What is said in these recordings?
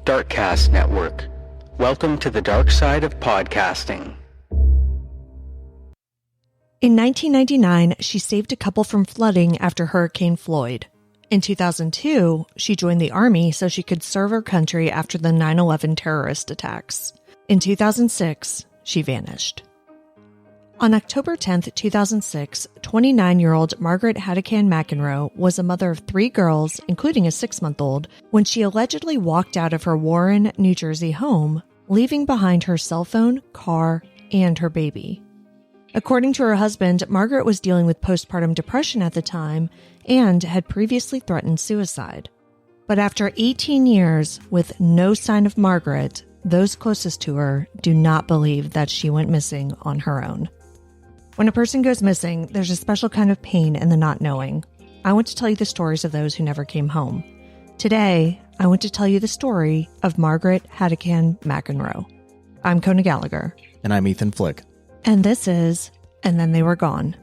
Darkcast Network. Welcome to the dark side of podcasting. In 1999, she saved a couple from flooding after Hurricane Floyd. In 2002, she joined the Army so she could serve her country after the 9/11 terrorist attacks. In 2006, she vanished. On October 10, 2006, 29-year-old Margaret Haddican-McEnroe was a mother of 3 girls, including a 6-month-old, when she allegedly walked out of her Warren, New Jersey home, leaving behind her cell phone, car, and her baby. According to her husband, Margaret was dealing with postpartum depression at the time and had previously threatened suicide. But after 18 years with no sign of Margaret, those closest to her do not believe that she went missing on her own. When a person goes missing, there's a special kind of pain in the not knowing. I want to tell you the stories of those who never came home. Today, I want to tell you the story of Margaret Haddican-McEnroe. I'm Kona Gallagher. And I'm Ethan Flick. And this is And Then They Were Gone.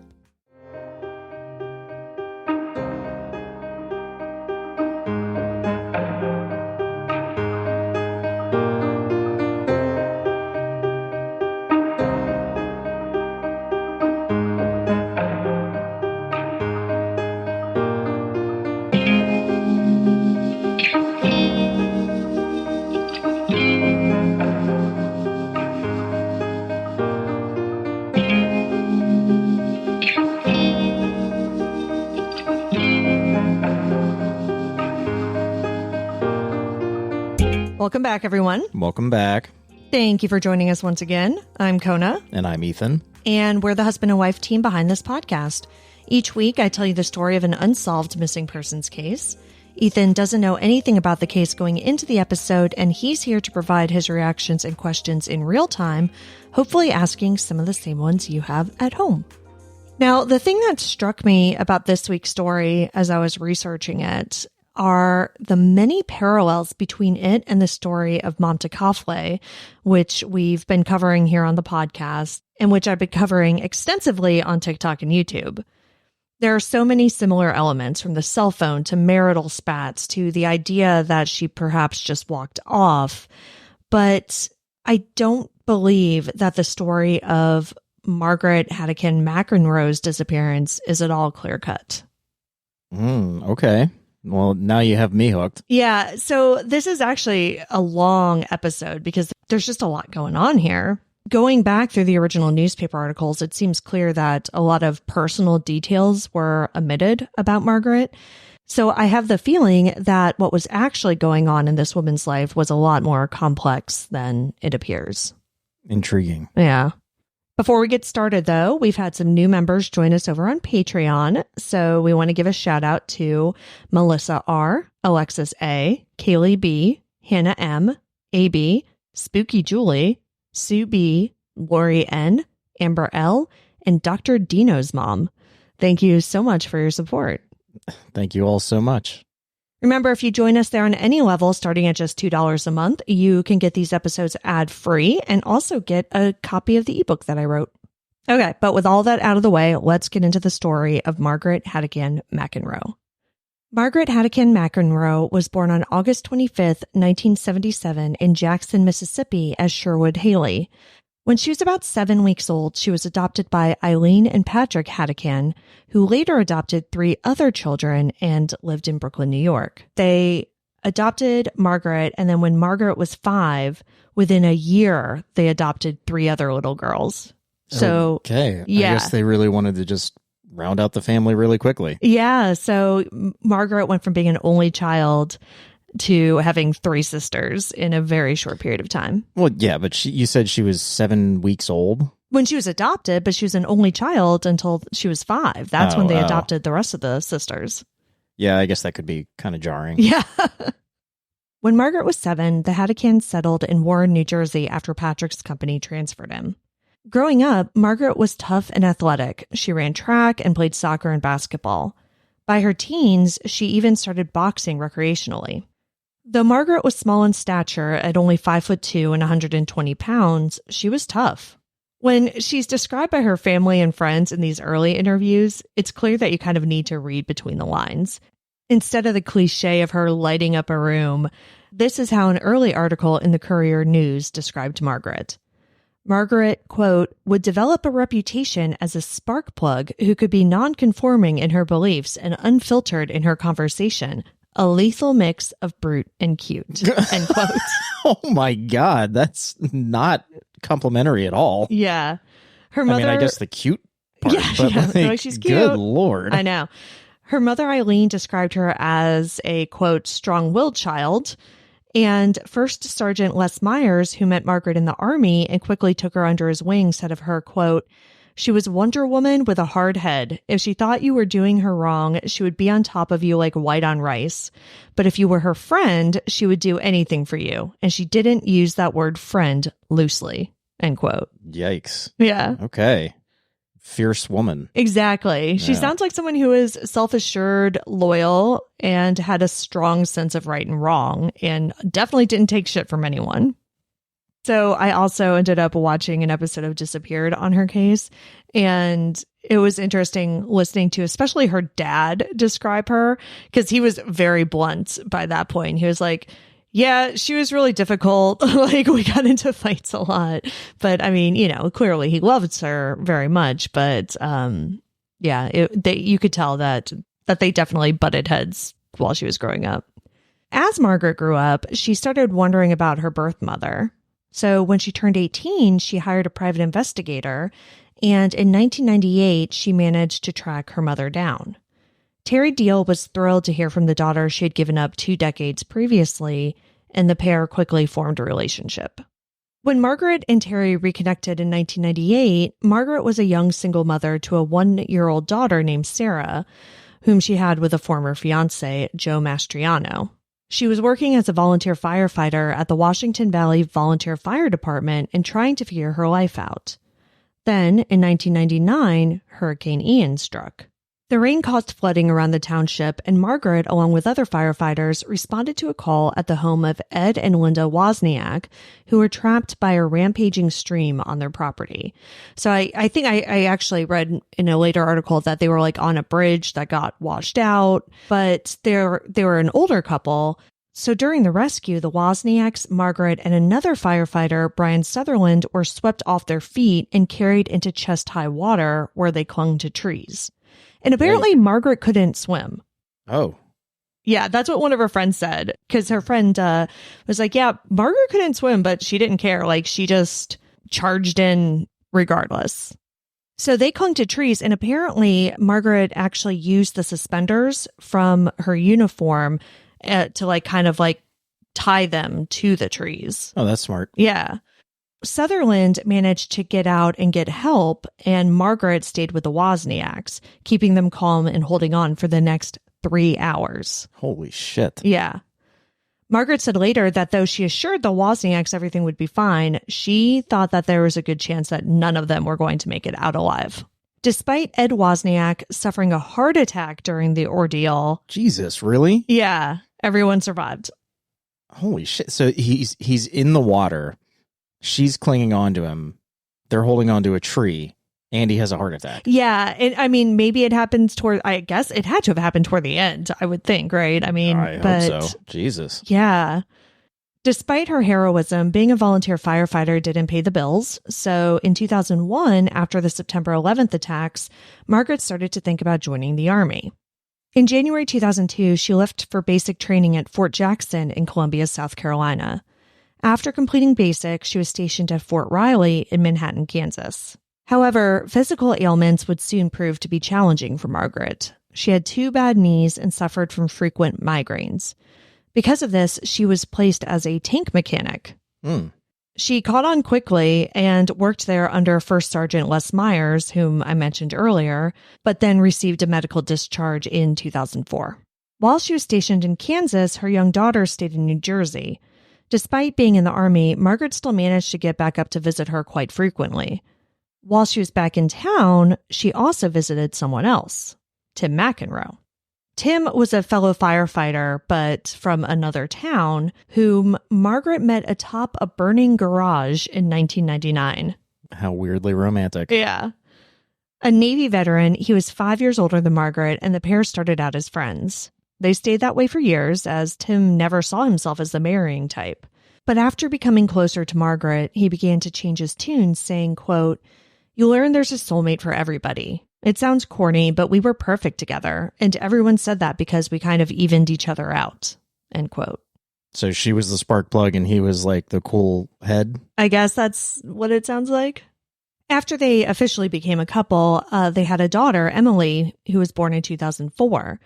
Welcome back, everyone. Welcome back. Thank you for joining us once again. I'm Kona. And I'm Ethan. And we're the husband and wife team behind this podcast. Each week, I tell you the story of an unsolved missing persons case. Ethan doesn't know anything about the case going into the episode, and he's here to provide his reactions and questions in real time, hopefully asking some of the same ones you have at home. Now, the thing that struck me about this week's story as I was researching it are the many parallels between it and the story of Momtakafle, which we've been covering here on the podcast, and which I've been covering extensively on TikTok and YouTube. There are so many similar elements, from the cell phone to marital spats to the idea that she perhaps just walked off. But I don't believe that the story of Margaret Haddican-McEnroe's disappearance is at all clear-cut. Okay. Well, now you have me hooked. Yeah, so this is actually a long episode because there's just a lot going on here. Going back through the original newspaper articles, it seems clear that a lot of personal details were omitted about Margaret. So I have the feeling that what was actually going on in this woman's life was a lot more complex than it appears. Intriguing. Yeah. Before we get started, though, we've had some new members join us over on Patreon. So we want to give a shout out to Melissa R., Alexis A., Kaylee B., Hannah M., AB, Spooky Julie, Sue B., Lori N., Amber L., and Dr. Dino's mom. Thank you so much for your support. Thank you all so much. Remember, if you join us there on any level, starting at just $2 a month, you can get these episodes ad-free and also get a copy of the ebook that I wrote. Okay, but with all that out of the way, let's get into the story of Margaret Haddican-McEnroe. Margaret Haddican-McEnroe was born on August 25th, 1977 in Jackson, Mississippi as Sherwood Haley. When she was about 7 weeks old, she was adopted by Eileen and Patrick Haddican, who later adopted 3 other children and lived in Brooklyn, New York. They adopted Margaret, and then when Margaret was 5, within a year, they adopted 3 other little girls. So, okay. Yeah. I guess they really wanted to just round out the family really quickly. Yeah, so Margaret went from being an only child to having 3 sisters in a very short period of time. Well, yeah, but you said she was 7 weeks old? When she was adopted, but she was an only child until she was 5. That's when they adopted the rest of the sisters. Yeah, I guess that could be kind of jarring. Yeah. When Margaret was 7, the Haddicans settled in Warren, New Jersey after Patrick's company transferred him. Growing up, Margaret was tough and athletic. She ran track and played soccer and basketball. By her teens, she even started boxing recreationally. Though Margaret was small in stature at only 5'2" and 120 pounds, she was tough. When she's described by her family and friends in these early interviews, it's clear that you kind of need to read between the lines. Instead of the cliche of her lighting up a room, This is how an early article in the Courier News described Margaret. Margaret, quote, would develop a reputation as a spark plug who could be non-conforming in her beliefs and unfiltered in her conversation. A lethal mix of brute and cute, end quote. Oh my God, that's not complimentary at all. Yeah. Her mother, I guess the cute part, but no, she's cute. Good Lord. I know. Her mother, Eileen, described her as a, quote, strong-willed child. And First Sergeant Les Myers, who met Margaret in the Army and quickly took her under his wing, said of her, quote, she was Wonder Woman with a hard head. If she thought you were doing her wrong, she would be on top of you like white on rice. But if you were her friend, she would do anything for you. And she didn't use that word friend loosely, end quote. Yikes. Yeah. Okay. Fierce woman. Exactly. She sounds like someone who is self-assured, loyal, and had a strong sense of right and wrong, and definitely didn't take shit from anyone. So I also ended up watching an episode of Disappeared on her case, and it was interesting listening to especially her dad describe her, because he was very blunt by that point. He was like, yeah, she was really difficult. Like, we got into fights a lot. But I mean, clearly he loves her very much. But you could tell that they definitely butted heads while she was growing up. As Margaret grew up, she started wondering about her birth mother. So when she turned 18, she hired a private investigator. And in 1998, she managed to track her mother down. Terry Deal was thrilled to hear from the daughter she had given up 2 decades previously, and the pair quickly formed a relationship. When Margaret and Terry reconnected in 1998, Margaret was a young single mother to a 1-year-old daughter named Sarah, whom she had with a former fiancé, Joe Mastriano. She was working as a volunteer firefighter at the Washington Valley Volunteer Fire Department and trying to figure her life out. Then, in 1999, Hurricane Ian struck. The rain caused flooding around the township, and Margaret, along with other firefighters, responded to a call at the home of Ed and Linda Wozniak, who were trapped by a rampaging stream on their property. So I think I actually read in a later article that they were like on a bridge that got washed out, but they were an older couple. So during the rescue, the Wozniaks, Margaret, and another firefighter, Brian Sutherland, were swept off their feet and carried into chest-high water where they clung to trees. And apparently Margaret couldn't swim. Oh. Yeah, that's what one of her friends said. Because her friend was like, yeah, Margaret couldn't swim, but she didn't care. Like, she just charged in regardless. So they clung to trees. And apparently Margaret actually used the suspenders from her uniform to like kind of like tie them to the trees. Oh, that's smart. Yeah. Sutherland managed to get out and get help, and Margaret stayed with the Wozniaks, keeping them calm and holding on for the next 3 hours. Holy shit. Yeah. Margaret said later that though she assured the Wozniaks everything would be fine, she thought that there was a good chance that none of them were going to make it out alive. Despite Ed Wozniak suffering a heart attack during the ordeal. Jesus, really? Yeah, everyone survived. Holy shit. So he's in the water. She's clinging on to him. They're holding on to a tree, and he has a heart attack. Yeah. And I mean, maybe it happens I guess it had to have happened toward the end, I would think, right? I mean, I hope so. Jesus. Yeah. Despite her heroism, being a volunteer firefighter didn't pay the bills. So in 2001, after the September 11th attacks, Margaret started to think about joining the Army. In January 2002, she left for basic training at Fort Jackson in Columbia, South Carolina. After completing basic, she was stationed at Fort Riley in Manhattan, Kansas. However, physical ailments would soon prove to be challenging for Margaret. She had 2 bad knees and suffered from frequent migraines. Because of this, she was placed as a tank mechanic. She caught on quickly and worked there under First Sergeant Les Myers, whom I mentioned earlier, but then received a medical discharge in 2004. While she was stationed in Kansas, her young daughter stayed in New Jersey. Despite being in the Army, Margaret still managed to get back up to visit her quite frequently. While she was back in town, she also visited someone else, Tim McEnroe. Tim was a fellow firefighter, but from another town, whom Margaret met atop a burning garage in 1999. How weirdly romantic. Yeah. A Navy veteran, he was 5 years older than Margaret, and the pair started out as friends. They stayed that way for years, as Tim never saw himself as the marrying type. But after becoming closer to Margaret, he began to change his tune, saying, quote, "You learn there's a soulmate for everybody. It sounds corny, but we were perfect together. And everyone said that because we kind of evened each other out." End quote. So she was the spark plug and he was like the cool head? I guess that's what it sounds like. After they officially became a couple, they had a daughter, Emily, who was born in 2004.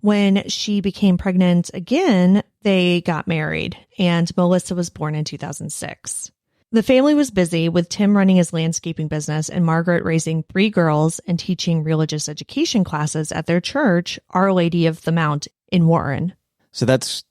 When she became pregnant again, they got married, and Melissa was born in 2006. The family was busy, with Tim running his landscaping business and Margaret raising 3 girls and teaching religious education classes at their church, Our Lady of the Mount in Warren. So that's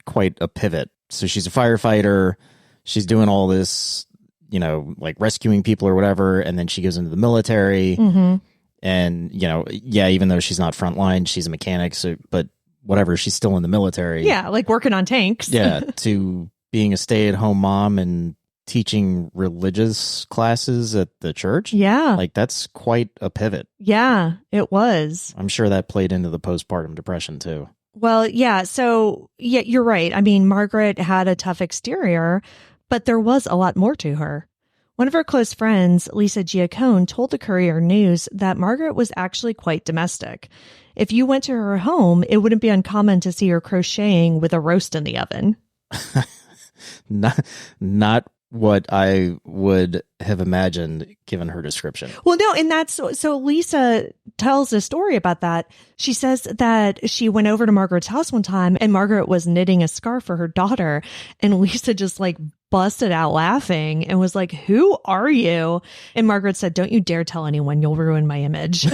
quite a pivot. So she's a firefighter. She's doing all this, you know, like rescuing people or whatever. And then she goes into the military. Mm-hmm. And, you know, yeah, even though she's not frontline, she's a mechanic. So, but whatever, she's still in the military. Yeah, like working on tanks. Yeah, to being a stay-at-home mom and teaching religious classes at the church. Yeah. Like, that's quite a pivot. Yeah, it was. I'm sure that played into the postpartum depression, too. Well, yeah. So, yeah, you're right. I mean, Margaret had a tough exterior, but there was a lot more to her. One of her close friends, Lisa Giacone, told the Courier News that Margaret was actually quite domestic. If you went to her home, it wouldn't be uncommon to see her crocheting with a roast in the oven. Not what I would have imagined given her description. Well, no, and that's so Lisa tells a story about that. She says that she went over to Margaret's house one time and Margaret was knitting a scarf for her daughter, and Lisa just like busted out laughing and was like, "Who are you?" And Margaret said, "Don't you dare tell anyone, you'll ruin my image."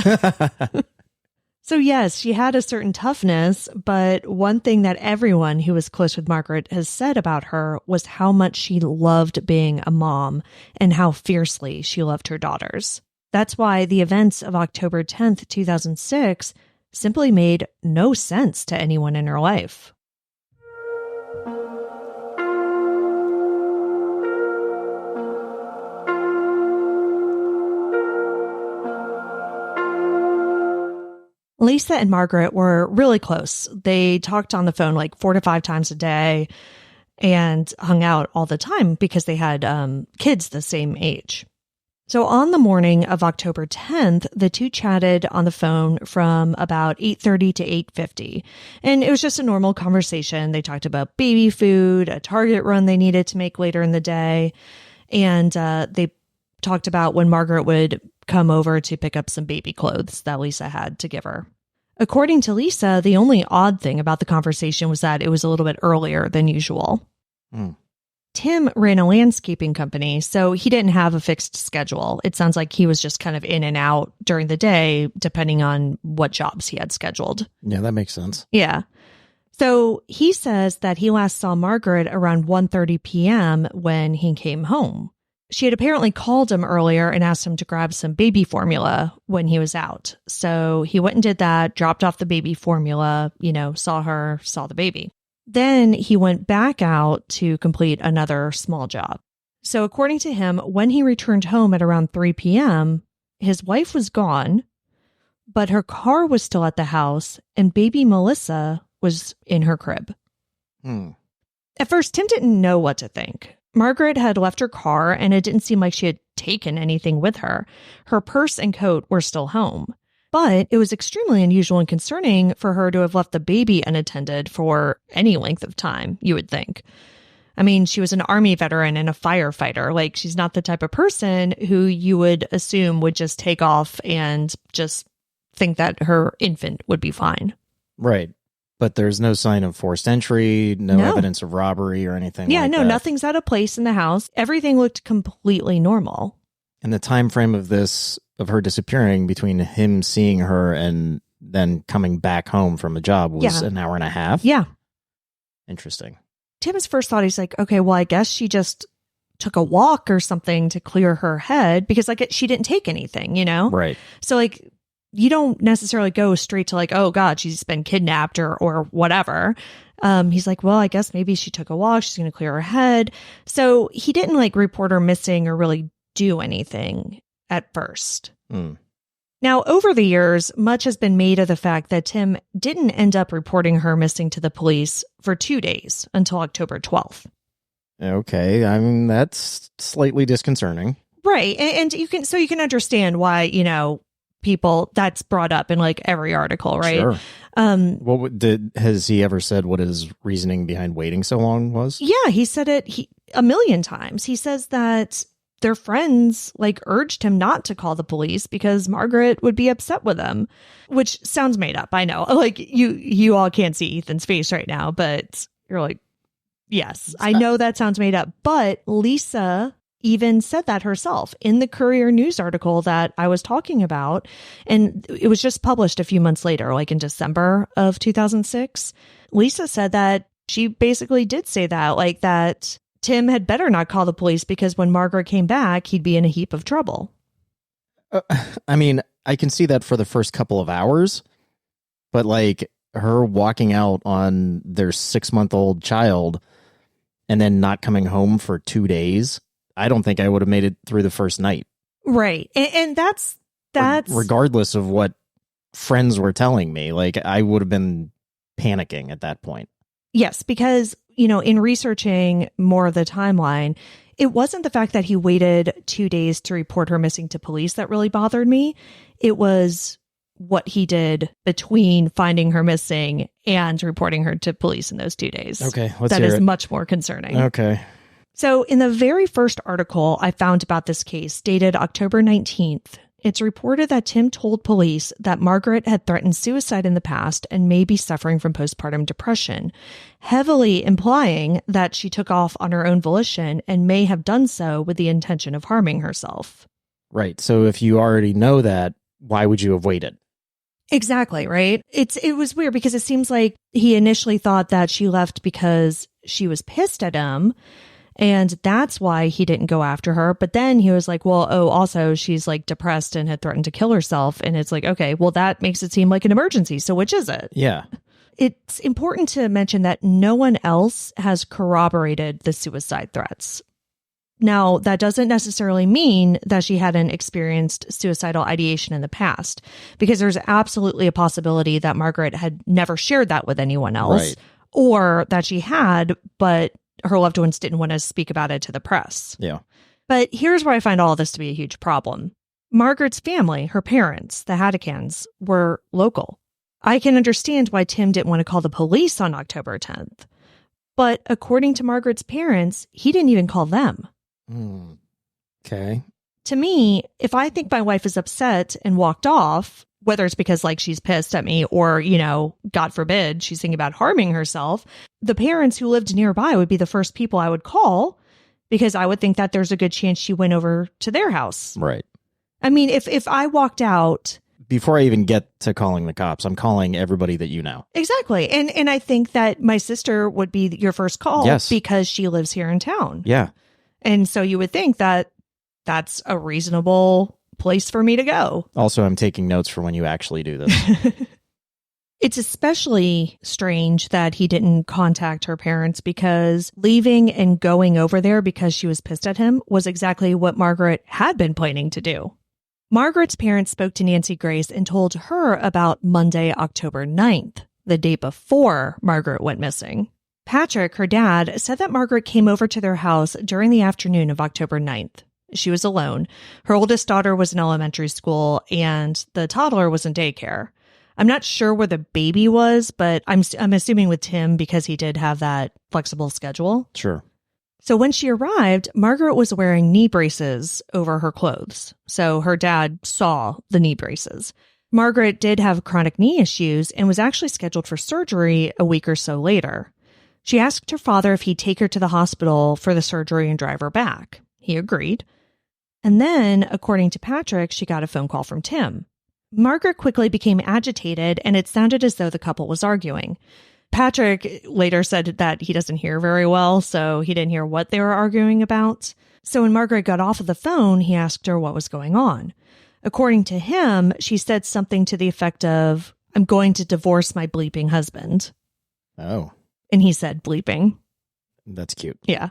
So yes, she had a certain toughness, but one thing that everyone who was close with Margaret has said about her was how much she loved being a mom and how fiercely she loved her daughters. That's why the events of October 10th, 2006 simply made no sense to anyone in her life. Lisa and Margaret were really close. They talked on the phone like 4 to 5 times a day and hung out all the time because they had kids the same age. So on the morning of October 10th, the two chatted on the phone from about 8:30 to 8:50. And it was just a normal conversation. They talked about baby food, a Target run they needed to make later in the day. And they talked about when Margaret would come over to pick up some baby clothes that Lisa had to give her. According to Lisa, the only odd thing about the conversation was that it was a little bit earlier than usual. Tim ran a landscaping company, so he didn't have a fixed schedule. It sounds like he was just kind of in and out during the day, depending on what jobs he had scheduled. Yeah, that makes sense. Yeah. So he says that he last saw Margaret around 1:30 p.m. when he came home. She had apparently called him earlier and asked him to grab some baby formula when he was out. So he went and did that, dropped off the baby formula, saw her, saw the baby. Then he went back out to complete another small job. So according to him, when he returned home at around 3 p.m., his wife was gone, but her car was still at the house and baby Melissa was in her crib. At first, Tim didn't know what to think. Margaret had left her car, and it didn't seem like she had taken anything with her. Her purse and coat were still home. But it was extremely unusual and concerning for her to have left the baby unattended for any length of time, you would think. I mean, she was an Army veteran and a firefighter. Like, she's not the type of person who you would assume would just take off and just think that her infant would be fine. Right. But there's no sign of forced entry, no evidence of robbery or anything like that. Nothing's out of place in the house. Everything looked completely normal. And the time frame of her disappearing between him seeing her and then coming back home from a job was an hour and a half? Yeah. Interesting. Tim's first thought, he's like, okay, well, I guess she just took a walk or something to clear her head because she didn't take anything, Right. So you don't necessarily go straight to oh God, she's been kidnapped or whatever. He's like, well, I guess maybe she took a walk. She's going to clear her head. So he didn't report her missing or really do anything at first. Now, over the years, much has been made of the fact that Tim didn't end up reporting her missing to the police for 2 days until October 12th. Okay, I mean, that's slightly disconcerting. Right. And you can understand why, people that's brought up in like every article, right? Sure. Has he ever said what his reasoning behind waiting so long was? Yeah, he said it a million times. He says that their friends like urged him not to call the police because Margaret would be upset with them, which sounds made up. I know. Like you all can't see Ethan's face right now, but you're like, yes, I know that sounds made up. But Lisa even said that herself in the Courier News article that I was talking about. And it was just published a few months later, like in December of 2006. Lisa said that she basically did say that, like that Tim had better not call the police because when Margaret came back, he'd be in a heap of trouble. I mean, I can see that for the first couple of hours, but like her walking out on their 6-month-old child and then not coming home for 2 days, I don't think I would have made it through the first night. Right. And that's regardless of what friends were telling me, like I would have been panicking at that point. Yes, because, in researching more of the timeline, it wasn't the fact that he waited 2 days to report her missing to police that really bothered me. It was what he did between finding her missing and reporting her to police in those 2 days. Okay, let's That hear is it. much more concerning. Okay. So in the very first article I found about this case, dated October 19th, it's reported that Tim told police that Margaret had threatened suicide in the past and may be suffering from postpartum depression, heavily implying that she took off on her own volition and may have done so with the intention of harming herself. Right. So if you already know that, why would you have waited? Exactly, right? It was weird because it seems like he initially thought that she left because she was pissed at him, and that's why he didn't go after her. But then he was like, well, also she's like depressed and had threatened to kill herself. And it's like, okay, well, that makes it seem like an emergency. So which is it? Yeah. It's important to mention that no one else has corroborated the suicide threats. Now, that doesn't necessarily mean that she hadn't experienced suicidal ideation in the past, because there's absolutely a possibility that Margaret had never shared that with anyone else, Right. or that she had, but her loved ones didn't want to speak about it to the press. Yeah. But here's where I find all this to be a huge problem. Margaret's family, her parents, the Haddicans, were local. I can understand why Tim didn't want to call the police on October 10th. But according to Margaret's parents, he didn't even call them. Okay. To me, if I think my wife is upset and walked off, whether it's because like she's pissed at me or, God forbid, she's thinking about harming herself, the parents who lived nearby would be the first people I would call, because I would think that there's a good chance she went over to their house. Right. I mean, if I walked out... Before I even get to calling the cops, I'm calling everybody that you know. Exactly. And I think that my sister would be your first call. Yes. Because she lives here in town. Yeah. And so you would think that that's a reasonable place for me to go. Also, I'm taking notes for when you actually do this. It's especially strange that he didn't contact her parents, because leaving and going over there because she was pissed at him was exactly what Margaret had been planning to do. Margaret's parents spoke to Nancy Grace and told her about Monday, October 9th, the day before Margaret went missing. Patrick, her dad, said that Margaret came over to their house during the afternoon of October 9th. She was alone. Her oldest daughter was in elementary school, and the toddler was in daycare. I'm not sure where the baby was, but I'm assuming with Tim, because he did have that flexible schedule. Sure. So when she arrived, Margaret was wearing knee braces over her clothes. So her dad saw the knee braces. Margaret did have chronic knee issues and was actually scheduled for surgery a week or so later. She asked her father if he'd take her to the hospital for the surgery and drive her back. He agreed. And then, according to Patrick, she got a phone call from Tim. Margaret quickly became agitated, and it sounded as though the couple was arguing. Patrick later said that he doesn't hear very well, so he didn't hear what they were arguing about. So when Margaret got off of the phone, he asked her what was going on. According to him, she said something to the effect of, "I'm going to divorce my bleeping husband." Oh. And he said bleeping. That's cute. Yeah.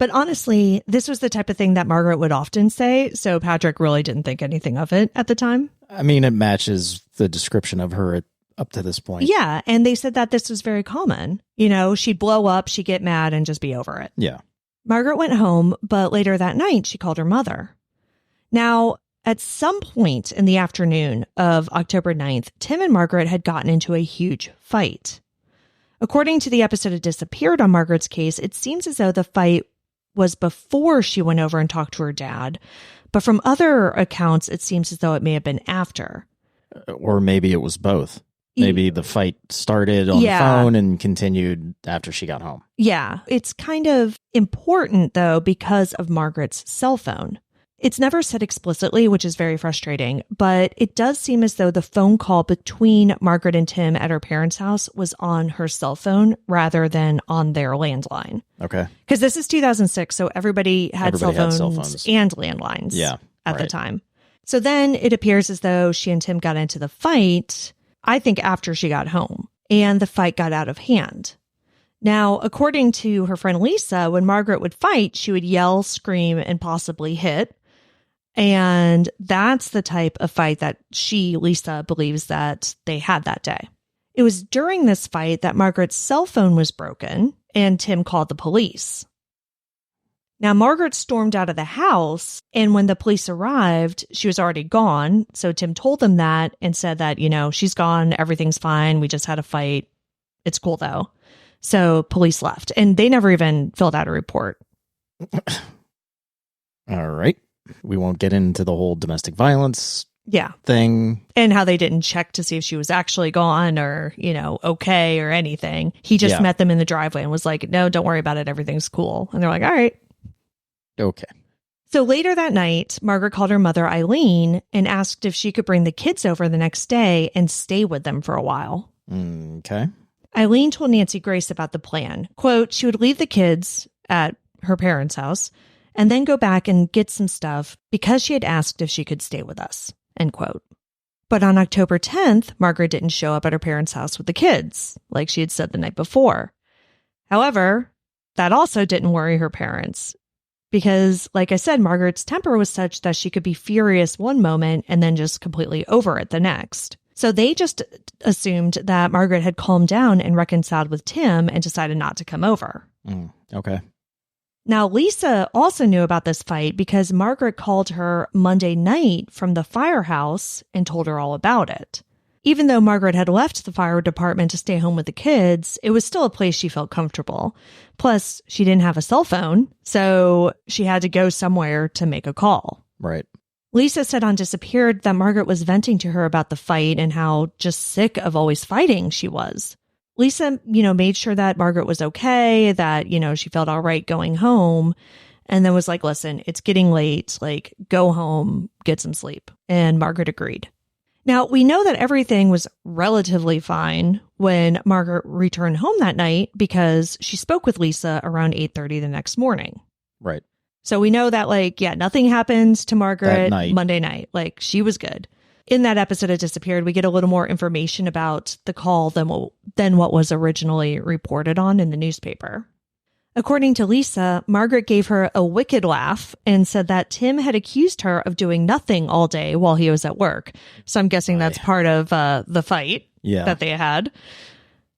But honestly, this was the type of thing that Margaret would often say, so Patrick really didn't think anything of it at the time. I mean, it matches the description of her up to this point. Yeah, and they said that this was very common. You know, she'd blow up, she'd get mad, and just be over it. Yeah. Margaret went home, but later that night, she called her mother. Now, at some point in the afternoon of October 9th, Tim and Margaret had gotten into a huge fight. According to the episode of Disappeared on Margaret's case, it seems as though the fight was before she went over and talked to her dad. But from other accounts, it seems as though it may have been after. Or maybe it was both. Maybe the fight started on the phone and continued after she got home. Yeah. It's kind of important, though, because of Margaret's cell phone. It's never said explicitly, which is very frustrating, but it does seem as though the phone call between Margaret and Tim at her parents' house was on her cell phone rather than on their landline. Okay. Because this is 2006, so everybody had cell phones and landlines at the time. So then it appears as though she and Tim got into the fight, I think after she got home, and the fight got out of hand. Now, according to her friend Lisa, when Margaret would fight, she would yell, scream, and possibly hit. And that's the type of fight that Lisa, believes that they had that day. It was during this fight that Margaret's cell phone was broken and Tim called the police. Now, Margaret stormed out of the house, and when the police arrived, she was already gone. So Tim told them that and said that, you know, she's gone, everything's fine, we just had a fight. It's cool, though. So police left, and they never even filled out a report. All right. We won't get into the whole domestic violence thing. And how they didn't check to see if she was actually gone or, you know, okay or anything. He just met them in the driveway and was like, no, don't worry about it. Everything's cool. And they're like, all right. Okay. So later that night, Margaret called her mother, Eileen, and asked if she could bring the kids over the next day and stay with them for a while. Okay. Eileen told Nancy Grace about the plan. Quote, she would leave the kids at her parents' house and then go back and get some stuff because she had asked if she could stay with us, end quote. But on October 10th, Margaret didn't show up at her parents' house with the kids, like she had said the night before. However, that also didn't worry her parents because, like I said, Margaret's temper was such that she could be furious one moment and then just completely over it the next. So they just assumed that Margaret had calmed down and reconciled with Tim and decided not to come over. Okay. Now, Lisa also knew about this fight because Margaret called her Monday night from the firehouse and told her all about it. Even though Margaret had left the fire department to stay home with the kids, it was still a place she felt comfortable. Plus, she didn't have a cell phone, so she had to go somewhere to make a call. Right. Lisa said on Disappeared that Margaret was venting to her about the fight and how just sick of always fighting she was. Lisa, made sure that Margaret was okay, that, she felt all right going home, and then was like, listen, it's getting late, like, go home, get some sleep. And Margaret agreed. Now, we know that everything was relatively fine when Margaret returned home that night because she spoke with Lisa around 8:30 the next morning. Right. So we know that, nothing happened to Margaret night. Monday night. She was good. In that episode of Disappeared, we get a little more information about the call than what was originally reported on in the newspaper. According to Lisa, Margaret gave her a wicked laugh and said that Tim had accused her of doing nothing all day while he was at work. So I'm guessing that's part of the fight that they had.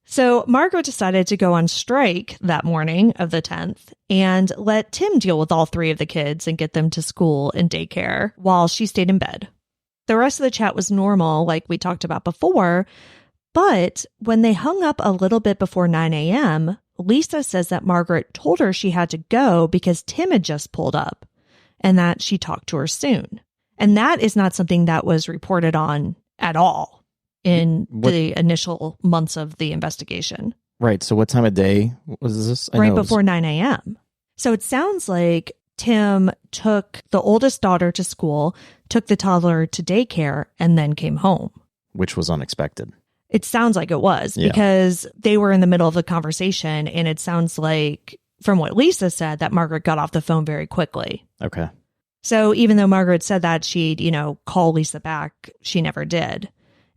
So Margaret decided to go on strike that morning of the 10th and let Tim deal with all three of the kids and get them to school and daycare while she stayed in bed. The rest of the chat was normal, like we talked about before, but when they hung up a little bit before 9 a.m., Lisa says that Margaret told her she had to go because Tim had just pulled up and that she talked to her soon. And that is not something that was reported on at all in the initial months of the investigation. Right. So what time of day was this? Right before 9 a.m. So it sounds like Tim took the oldest daughter to school, took the toddler to daycare, and then came home. Which was unexpected. It sounds like it was because they were in the middle of the conversation, and it sounds like, from what Lisa said, that Margaret got off the phone very quickly. Okay. So even though Margaret said that she'd, call Lisa back, she never did.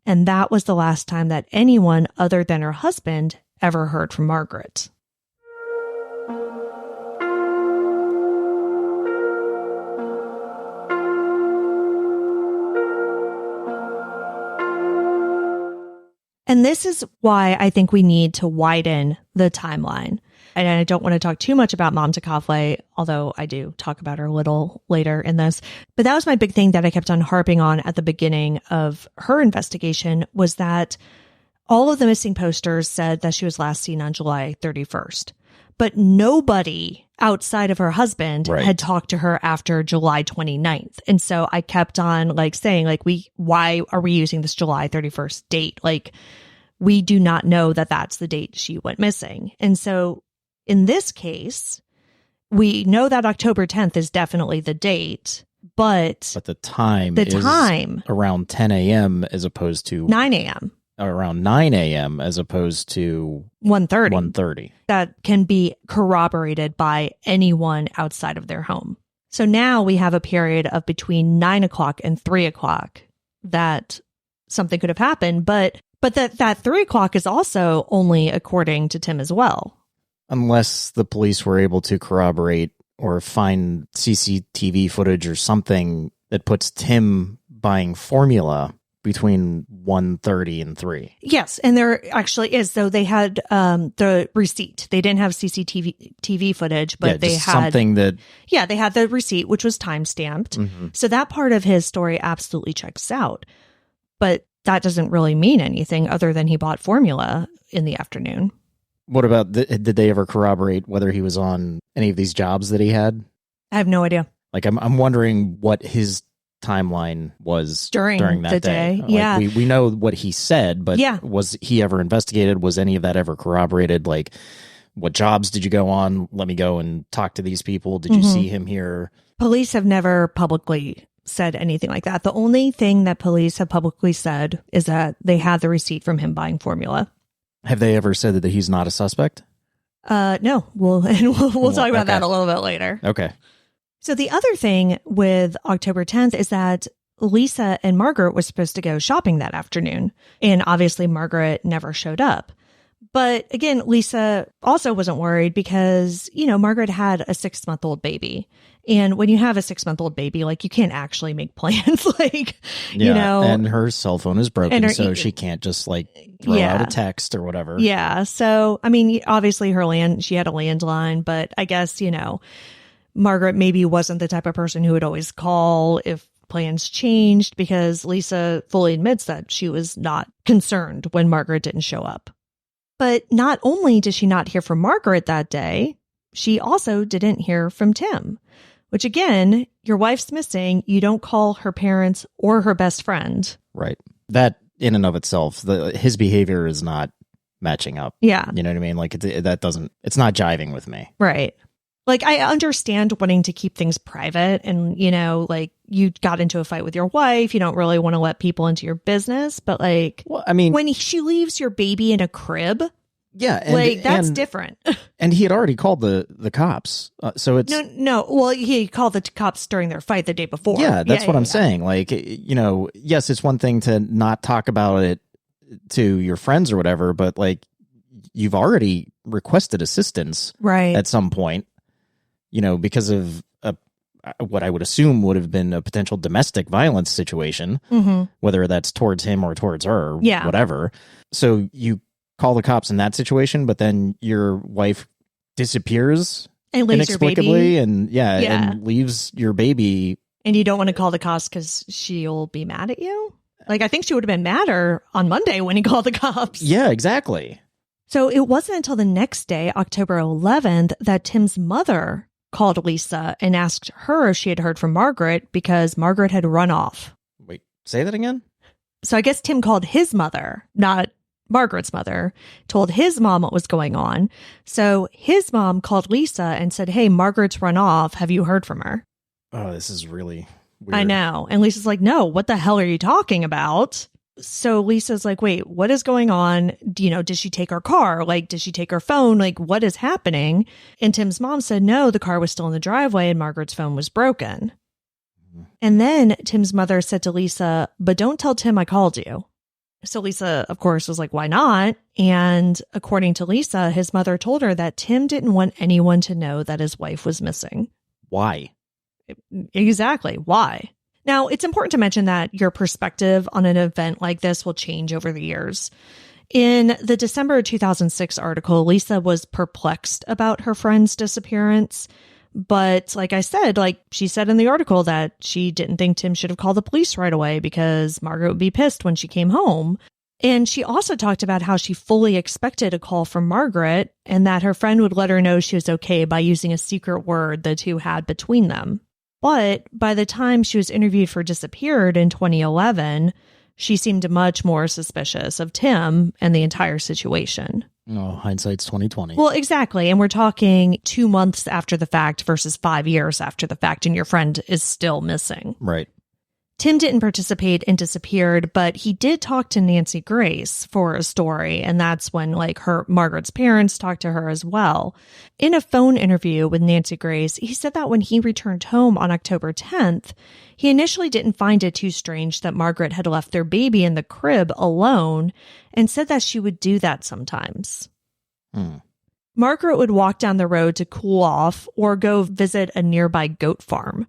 And that was the last time that anyone other than her husband ever heard from Margaret. And this is why I think we need to widen the timeline. And I don't want to talk too much about Mom Tecavle, although I do talk about her a little later in this. But that was my big thing that I kept on harping on at the beginning of her investigation, was that all of the missing posters said that she was last seen on July 31st. But nobody outside of her husband had talked to her after July 29th. And so I kept on saying, why are we using this July 31st date? We do not know that that's the date she went missing. And so in this case, we know that October 10th is definitely the date, but the time is around 10 a.m. as opposed to 9 a.m. Around 9 a.m. as opposed to 1:30. 1:30. That can be corroborated by anyone outside of their home. So now we have a period of between 9 o'clock and 3 o'clock that something could have happened, but that 3 o'clock is also only according to Tim as well. Unless the police were able to corroborate or find CCTV footage or something that puts Tim buying formula between 1:30 and 3. Yes, and there actually is. So they had the receipt. They didn't have CCTV footage, but they had something that... Yeah, they had the receipt, which was time-stamped. Mm-hmm. So that part of his story absolutely checks out. But that doesn't really mean anything other than he bought formula in the afternoon. What about, did they ever corroborate whether he was on any of these jobs that he had? I have no idea. I'm wondering what his timeline was during that day. Yeah. We know what he said, but was he ever investigated? Was any of that ever corroborated? What jobs did you go on? Let me go and talk to these people. Did you see him here? Police have never publicly said anything like that. The only thing that police have publicly said is that they had the receipt from him buying formula. Have they ever said that he's not a suspect? No. We'll talk about that a little bit later. Okay. So the other thing with October 10th is that Lisa and Margaret were supposed to go shopping that afternoon. And obviously Margaret never showed up. But again, Lisa also wasn't worried because, Margaret had a 6-month-old baby. And when you have a 6-month-old baby, you can't actually make plans. And her cell phone is broken, so she can't just throw out a text or whatever. Yeah. So, obviously she had a landline, but I guess, Margaret maybe wasn't the type of person who would always call if plans changed, because Lisa fully admits that she was not concerned when Margaret didn't show up. But not only did she not hear from Margaret that day, she also didn't hear from Tim, which again, your wife's missing. You don't call her parents or her best friend. Right. That in and of itself, his behavior is not matching up. Yeah. You know what I mean? It's not jiving with me. Right. I understand wanting to keep things private and, you got into a fight with your wife. You don't really want to let people into your business. But when she leaves your baby in a crib, that's different. And he had already called the cops. So it's... No. Well, he called the cops during their fight the day before. Yeah, that's what I'm saying. Yes, it's one thing to not talk about it to your friends or whatever, but you've already requested assistance at some point. Because of what I would assume would have been a potential domestic violence situation, whether that's towards him or towards her, whatever. So you call the cops in that situation, but then your wife disappears and leaves inexplicably your baby. and leaves your baby. And you don't want to call the cops because she'll be mad at you? I think she would have been madder on Monday when he called the cops. Yeah, exactly. So it wasn't until the next day, October 11th, that Tim's mother called Lisa and asked her if she had heard from Margaret because Margaret had run off. Wait, say that again? So I guess Tim called his mother, not Margaret's mother, told his mom what was going on. So his mom called Lisa and said, "Hey, Margaret's run off. Have you heard from her?" Oh, this is really weird. I know. And Lisa's like, "No, what the hell are you talking about?" So Lisa's like, "Wait, what is going on? Did she take her car? Did she take her phone? What is happening?" And Tim's mom said, "No, the car was still in the driveway and Margaret's phone was broken." And then Tim's mother said to Lisa, "But don't tell Tim I called you." So Lisa, of course, was like, "Why not?" And according to Lisa, his mother told her that Tim didn't want anyone to know that his wife was missing. Why? Exactly. Why? Now, it's important to mention that your perspective on an event like this will change over the years. In the December 2006 article, Lisa was perplexed about her friend's disappearance. But like I said, like she said in the article that she didn't think Tim should have called the police right away because Margaret would be pissed when she came home. And she also talked about how she fully expected a call from Margaret and that her friend would let her know she was okay by using a secret word the two had between them. But by the time she was interviewed for Disappeared in 2011, she seemed much more suspicious of Tim and the entire situation. Oh, hindsight's 2020. Well, exactly. And we're talking 2 months after the fact versus 5 years after the fact, and your friend is still missing. Right. Tim didn't participate in Disappeared, but he did talk to Nancy Grace for a story, and that's when Margaret's parents talked to her as well. In a phone interview with Nancy Grace, he said that when he returned home on October 10th, he initially didn't find it too strange that Margaret had left their baby in the crib alone and said that she would do that sometimes. Margaret would walk down the road to cool off or go visit a nearby goat farm.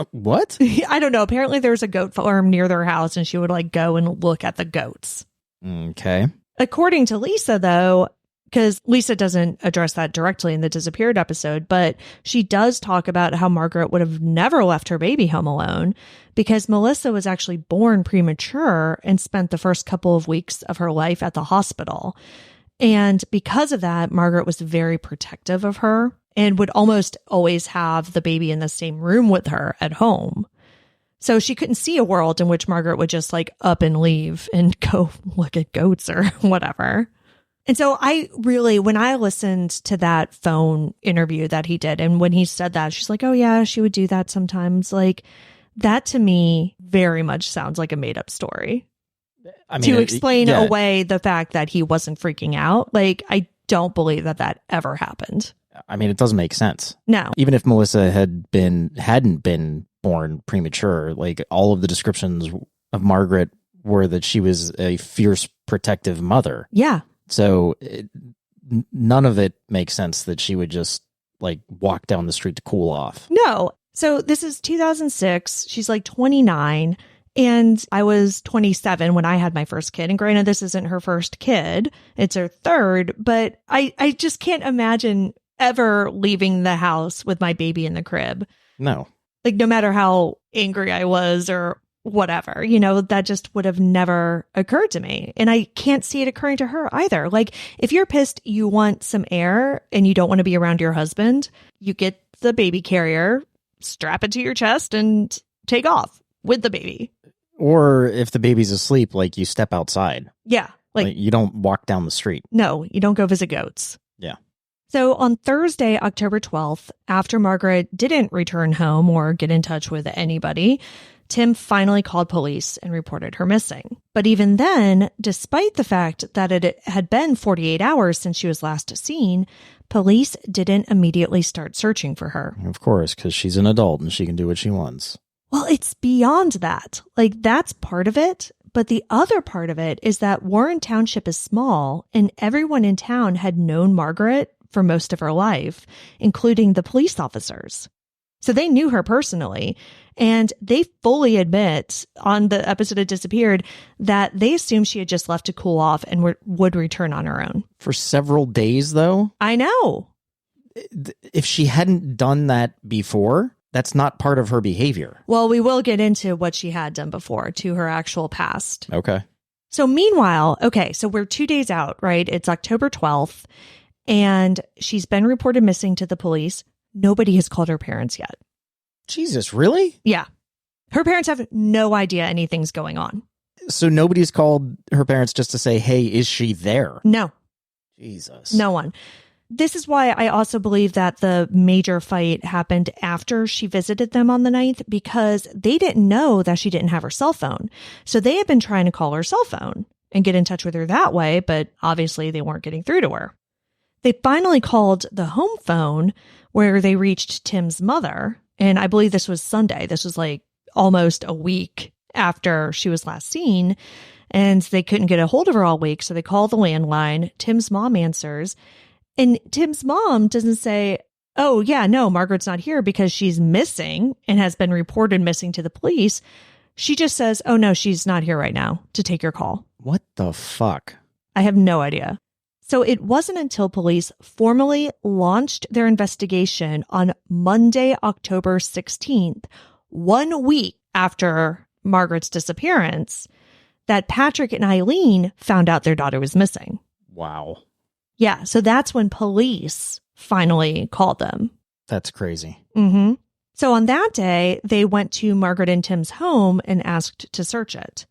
What? I don't know. Apparently there's a goat farm near their house and she would go and look at the goats. Okay. According to Lisa, though, because Lisa doesn't address that directly in the Disappeared episode, but she does talk about how Margaret would have never left her baby home alone because Melissa was actually born premature and spent the first couple of weeks of her life at the hospital. And because of that, Margaret was very protective of her and would almost always have the baby in the same room with her at home. So she couldn't see a world in which Margaret would just up and leave and go look at goats or whatever. And so when I listened to that phone interview that he did, and when he said that, she's like, oh yeah, she would do that sometimes. That to me very much sounds like a made up story. I mean, to explain away the fact that he wasn't freaking out. I don't believe that ever happened. I mean, it doesn't make sense. No. Even if Melissa hadn't been born premature, all of the descriptions of Margaret were that she was a fierce, protective mother. Yeah. So none of it makes sense that she would just walk down the street to cool off. No. So this is 2006. She's 29. And I was 27 when I had my first kid. And granted, this isn't her first kid. It's her third. But I just can't imagine ever leaving the house with my baby in the crib. No. No matter how angry I was or whatever, that just would have never occurred to me. And I can't see it occurring to her either. If you're pissed, you want some air and you don't want to be around your husband, you get the baby carrier, strap it to your chest and take off with the baby. Or if the baby's asleep, you step outside. Yeah. You don't walk down the street. No, you don't go visit goats. Yeah. So on Thursday, October 12th, after Margaret didn't return home or get in touch with anybody, Tim finally called police and reported her missing. But even then, despite the fact that it had been 48 hours since she was last seen, police didn't immediately start searching for her. Of course, because she's an adult and she can do what she wants. Well, it's beyond that. That's part of it. But the other part of it is that Warren Township is small and everyone in town had known Margaret for most of her life, including the police officers. So they knew her personally, and they fully admit on the episode of Disappeared that they assumed she had just left to cool off and would return on her own. For several days, though? I know. If she hadn't done that before, that's not part of her behavior. Well, we will get into what she had done before, to her actual past. Okay. So meanwhile, so we're 2 days out, right? It's October 12th. And she's been reported missing to the police. Nobody has called her parents yet. Jesus, really? Yeah. Her parents have no idea anything's going on. So nobody's called her parents just to say, hey, is she there? No. Jesus. No one. This is why I also believe that the major fight happened after she visited them on the 9th, because they didn't know that she didn't have her cell phone. So they had been trying to call her cell phone and get in touch with her that way, but obviously they weren't getting through to her. They finally called the home phone where they reached Tim's mother. And I believe this was Sunday. This was almost a week after she was last seen. And they couldn't get a hold of her all week. So they called the landline. Tim's mom answers. And Tim's mom doesn't say, oh, yeah, no, Margaret's not here because she's missing and has been reported missing to the police. She just says, oh, no, she's not here right now to take your call. What the fuck? I have no idea. So it wasn't until police formally launched their investigation on Monday, October 16th, 1 week after Margaret's disappearance, that Patrick and Eileen found out their daughter was missing. Wow. Yeah, so that's when police finally called them. That's crazy. Mm-hmm. So on that day, they went to Margaret and Tim's home and asked to search it.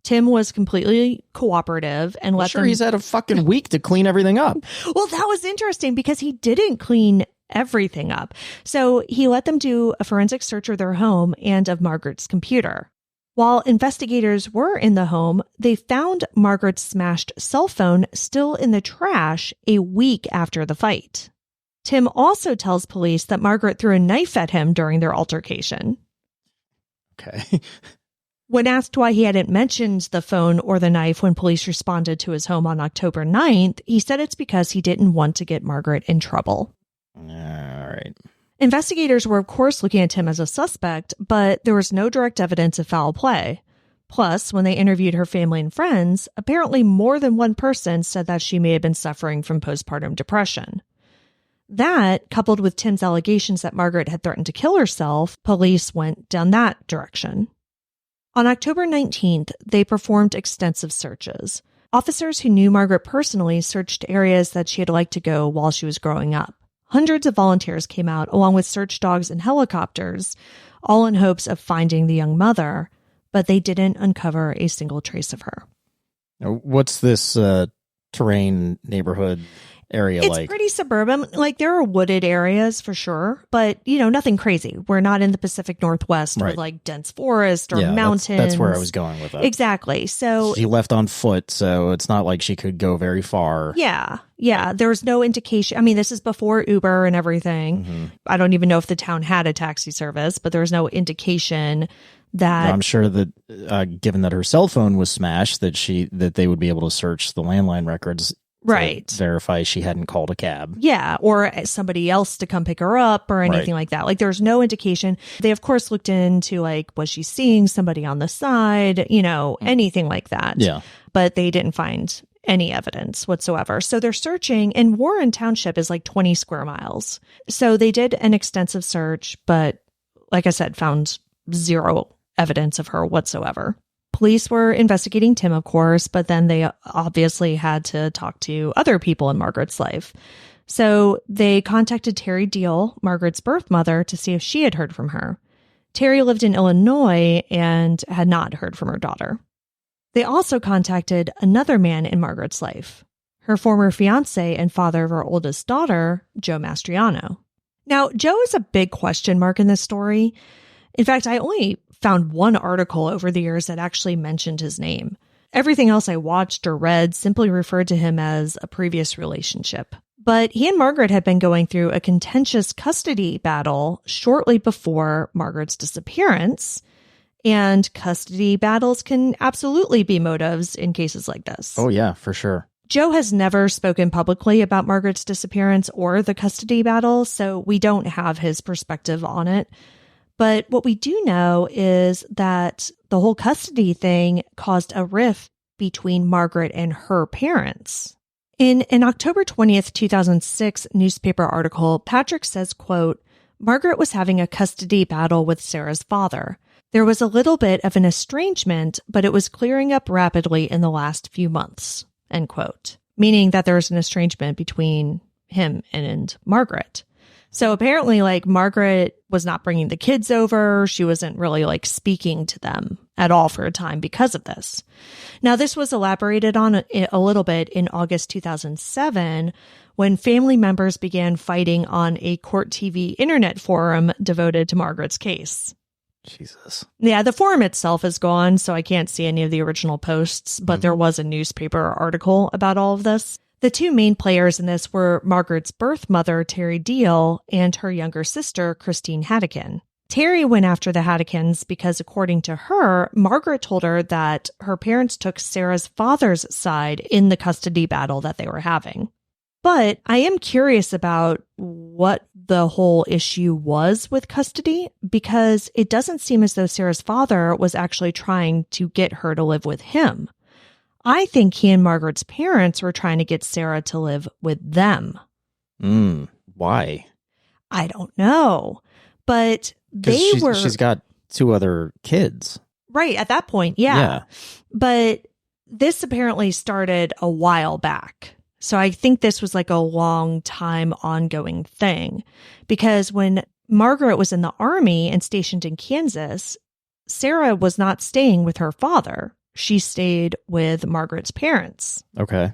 Tim was completely cooperative and let them... He's had a fucking week to clean everything up. Well, that was interesting because he didn't clean everything up. So he let them do a forensic search of their home and of Margaret's computer. While investigators were in the home, they found Margaret's smashed cell phone still in the trash a week after the fight. Tim also tells police that Margaret threw a knife at him during their altercation. Okay. When asked why he hadn't mentioned the phone or the knife when police responded to his home on October 9th, he said it's because he didn't want to get Margaret in trouble. All right. Investigators were, of course, looking at Tim as a suspect, but there was no direct evidence of foul play. Plus, when they interviewed her family and friends, apparently more than one person said that she may have been suffering from postpartum depression. That, coupled with Tim's allegations that Margaret had threatened to kill herself, police went down that direction. On October 19th, they performed extensive searches. Officers who knew Margaret personally searched areas that she had liked to go while she was growing up. Hundreds of volunteers came out, along with search dogs and helicopters, all in hopes of finding the young mother, but they didn't uncover a single trace of her. What's this terrain neighborhood area it's like? Pretty suburban. Like, there are wooded areas for sure, but, nothing crazy. We're not in the Pacific Northwest Right. with like dense forest or mountains. That's where I was going with that. Exactly. So she left on foot, so it's not like she could go very far. Yeah. There's no indication. I mean, this is before Uber and everything. Mm-hmm. I don't even know if the town had a taxi service, but there's no indication that... I'm sure that given that her cell phone was smashed, that they would be able to search the landline records right. to verify she hadn't called a cab. Yeah, or somebody else to come pick her up or anything like that. Like, there's no indication. They, of course, looked into, like, was she seeing somebody on the side, anything like that. Yeah. But they didn't find any evidence whatsoever. So they're searching, and Warren Township is like 20 square miles. So they did an extensive search, but like I said, found zero evidence of her whatsoever. Police were investigating Tim, of course, but then they obviously had to talk to other people in Margaret's life. So they contacted Terry Deal, Margaret's birth mother, to see if she had heard from her. Terry lived in Illinois and had not heard from her daughter. They also contacted another man in Margaret's life, her former fiancé and father of her oldest daughter, Joe Mastriano. Now, Joe is a big question mark in this story. In fact, I only found one article over the years that actually mentioned his name. Everything else I watched or read simply referred to him as a previous relationship. But he and Margaret had been going through a contentious custody battle shortly before Margaret's disappearance. And custody battles can absolutely be motives in cases like this. Oh, yeah, for sure. Joe has never spoken publicly about Margaret's disappearance or the custody battle, so we don't have his perspective on it. But what we do know is that the whole custody thing caused a rift between Margaret and her parents. In an October 20th, 2006 newspaper article, Patrick says, quote, "Margaret was having a custody battle with Sarah's father. There was a little bit of an estrangement, but it was clearing up rapidly in the last few months," end quote. Meaning that there was an estrangement between him and Margaret. So apparently, like, Margaret was not bringing the kids over. She wasn't really, like, speaking to them at all for a time because of this. Now, this was elaborated on a little bit in August 2007 when family members began fighting on a court TV internet forum devoted to Margaret's case. Jesus. Yeah, the forum itself is gone, so I can't see any of the original posts, but there was a newspaper article about all of this. The two main players in this were Margaret's birth mother, Terry Deal, and her younger sister, Christine Haddican. Terry went after the Haddicans because, according to her, Margaret told her that her parents took Sarah's father's side in the custody battle that they were having. But I am curious about what the whole issue was with custody, because it doesn't seem as though Sarah's father was actually trying to get her to live with him. I think he and Margaret's parents were trying to get Sarah to live with them. Why? I don't know. But she's got 2 other kids. Right, at that point, yeah. But this apparently started a while back. So I think this was like a long time ongoing thing. Because when Margaret was in the army and stationed in Kansas, Sarah was not staying with her father. She stayed with Margaret's parents. Okay.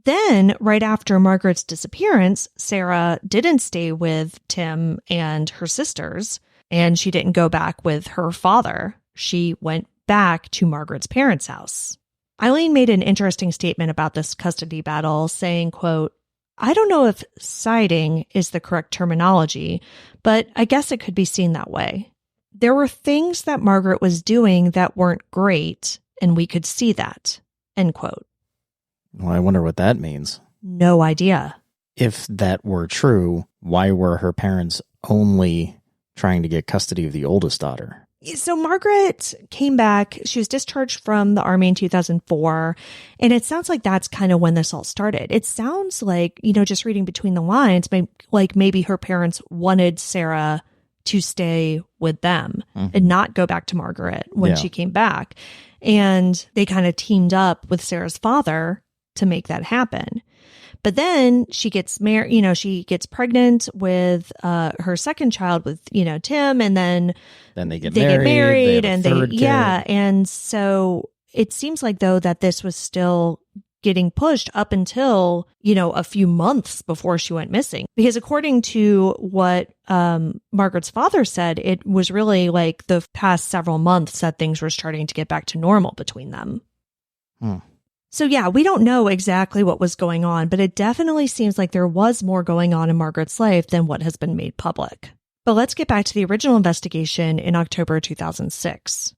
Then, right after Margaret's disappearance, Sarah didn't stay with Tim and her sisters, and she didn't go back with her father. She went back to Margaret's parents' house. Eileen made an interesting statement about this custody battle, saying, quote, "I don't know if siding is the correct terminology, but I guess it could be seen that way. There were things that Margaret was doing that weren't great, and we could see that." End quote. Well, I wonder what that means. No idea. If that were true, why were her parents only trying to get custody of the oldest daughter? So Margaret came back. She was discharged from the army in 2004. And it sounds like that's kind of when this all started. It sounds like, just reading between the lines, like maybe her parents wanted Sarah to stay with them and not go back to Margaret when she came back. And they kind of teamed up with Sarah's father to make that happen. But then she gets married, she gets pregnant with her second child with, Tim, and then they get married, they and have a third kid. And so it seems like though that this was still getting pushed up until, a few months before she went missing. Because according to what Margaret's father said, it was really like the past several months that things were starting to get back to normal between them. So yeah, we don't know exactly what was going on, but it definitely seems like there was more going on in Margaret's life than what has been made public. But let's get back to the original investigation in October 2006.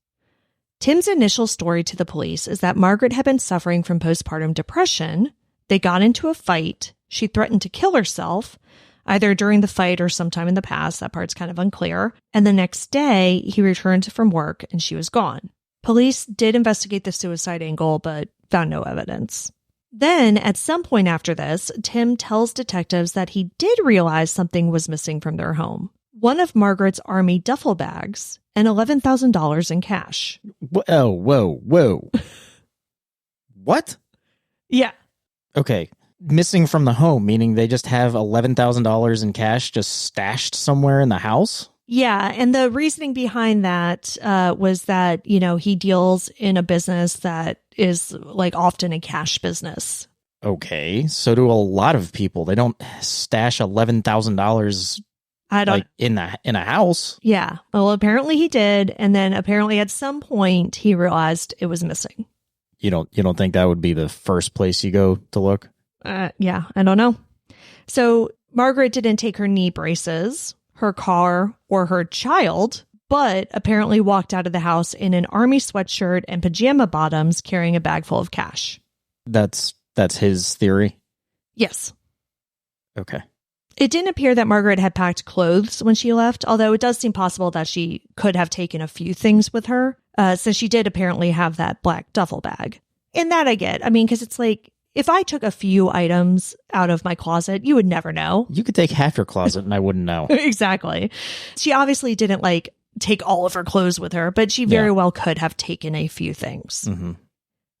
Tim's initial story to the police is that Margaret had been suffering from postpartum depression. They got into a fight. She threatened to kill herself, either during the fight or sometime in the past. That part's kind of unclear. And the next day, he returned from work and she was gone. Police did investigate the suicide angle, but found no evidence. Then, at some point after this, Tim tells detectives that he did realize something was missing from their home. One of Margaret's army duffel bags and $11,000 in cash. Whoa. What? Yeah. Okay. Missing from the home, meaning they just have $11,000 in cash just stashed somewhere in the house? Yeah, and the reasoning behind that was that, he deals in a business that is like often a cash business. Okay, so do a lot of people. They don't stash $11,000 in a house. Yeah, well, apparently he did, and then apparently at some point he realized it was missing. You don't think that would be the first place you go to look? Yeah, I don't know. So Margaret didn't take her knee braces, her car, or her child, but apparently walked out of the house in an army sweatshirt and pajama bottoms carrying a bag full of cash. That's his theory? Yes. Okay. It didn't appear that Margaret had packed clothes when she left, although it does seem possible that she could have taken a few things with her, since she did apparently have that black duffel bag. And that I get. I mean, because it's like, if I took a few items out of my closet, you would never know. You could take half your closet and I wouldn't know. Exactly. She obviously didn't take all of her clothes with her, but she very well could have taken a few things. Mm-hmm.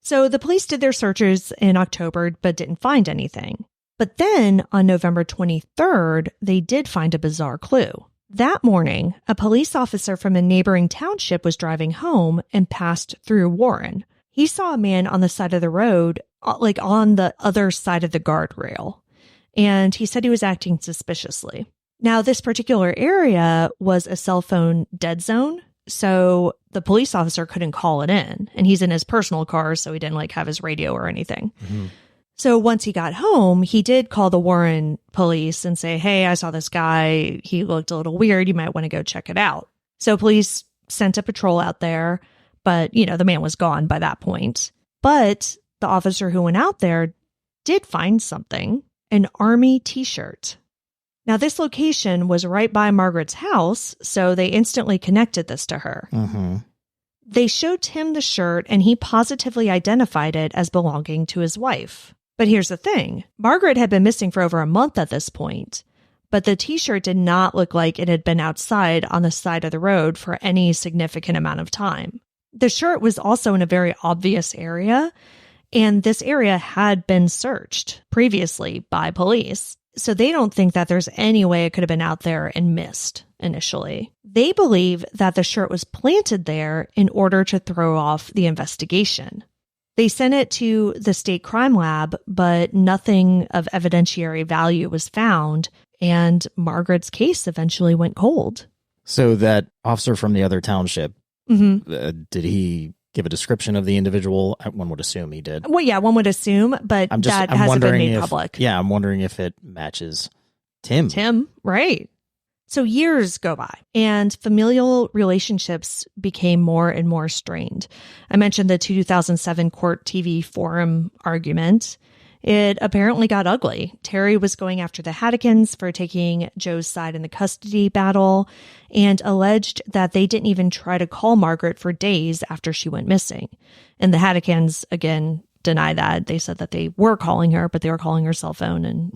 So the police did their searches in October, but didn't find anything. But then on November 23rd, they did find a bizarre clue. That morning, a police officer from a neighboring township was driving home and passed through Warren. He saw a man on the side of the road, like on the other side of the guardrail, and he said he was acting suspiciously. Now, this particular area was a cell phone dead zone, so the police officer couldn't call it in, and he's in his personal car, so he didn't have his radio or anything. Mm-hmm. So once he got home, he did call the Warren police and say, "Hey, I saw this guy. He looked a little weird. You might want to go check it out." So police sent a patrol out there, but, the man was gone by that point. But the officer who went out there did find something, an army t-shirt. Now, this location was right by Margaret's house, so they instantly connected this to her. Mm-hmm. They showed Tim the shirt, and he positively identified it as belonging to his wife. But here's the thing. Margaret had been missing for over a month at this point, but the t-shirt did not look like it had been outside on the side of the road for any significant amount of time. The shirt was also in a very obvious area, and this area had been searched previously by police. So they don't think that there's any way it could have been out there and missed initially. They believe that the shirt was planted there in order to throw off the investigation. They sent it to the state crime lab, but nothing of evidentiary value was found, and Margaret's case eventually went cold. So that officer from the other township, did he give a description of the individual? One would assume he did. Well, yeah, one would assume, but that hasn't been made public. Yeah, I'm wondering if it matches Tim. Tim, right. So years go by, and familial relationships became more and more strained. I mentioned the 2007 court TV forum argument. It apparently got ugly. Terry was going after the Haddicans for taking Joe's side in the custody battle and alleged that they didn't even try to call Margaret for days after she went missing. And the Haddicans, again, deny that. They said that they were calling her, but they were calling her cell phone and,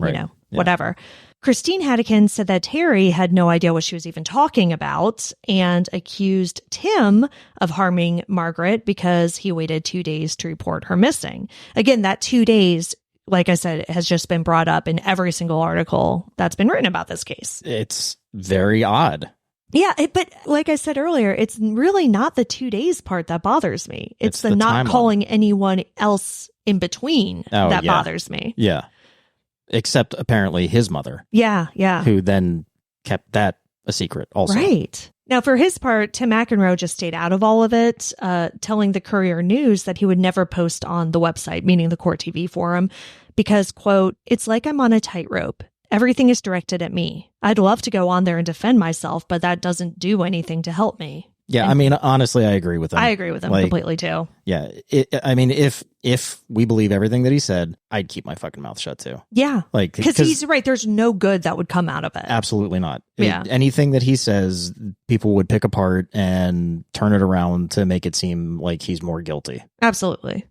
whatever. Christine Haddican said that Terry had no idea what she was even talking about and accused Tim of harming Margaret because he waited 2 days to report her missing. Again, that 2 days, like I said, has just been brought up in every single article that's been written about this case. It's very odd. Yeah, but like I said earlier, it's really not the 2 days part that bothers me. It's the not calling anyone else in between that bothers me. Yeah. Except apparently his mother. Yeah. Who then kept that a secret also. Right. Now, for his part, Tim McEnroe just stayed out of all of it, telling the Courier News that he would never post on the website, meaning the Court TV forum, because, quote, "It's like I'm on a tightrope. Everything is directed at me. I'd love to go on there and defend myself, but that doesn't do anything to help me." Yeah, And I mean, honestly, I agree with him. I agree with him completely, too. Yeah, I mean, if we believe everything that he said, I'd keep my fucking mouth shut, too. Yeah, because he's right. There's no good that would come out of it. Absolutely not. Yeah. Anything that he says, people would pick apart and turn it around to make it seem like he's more guilty. Absolutely.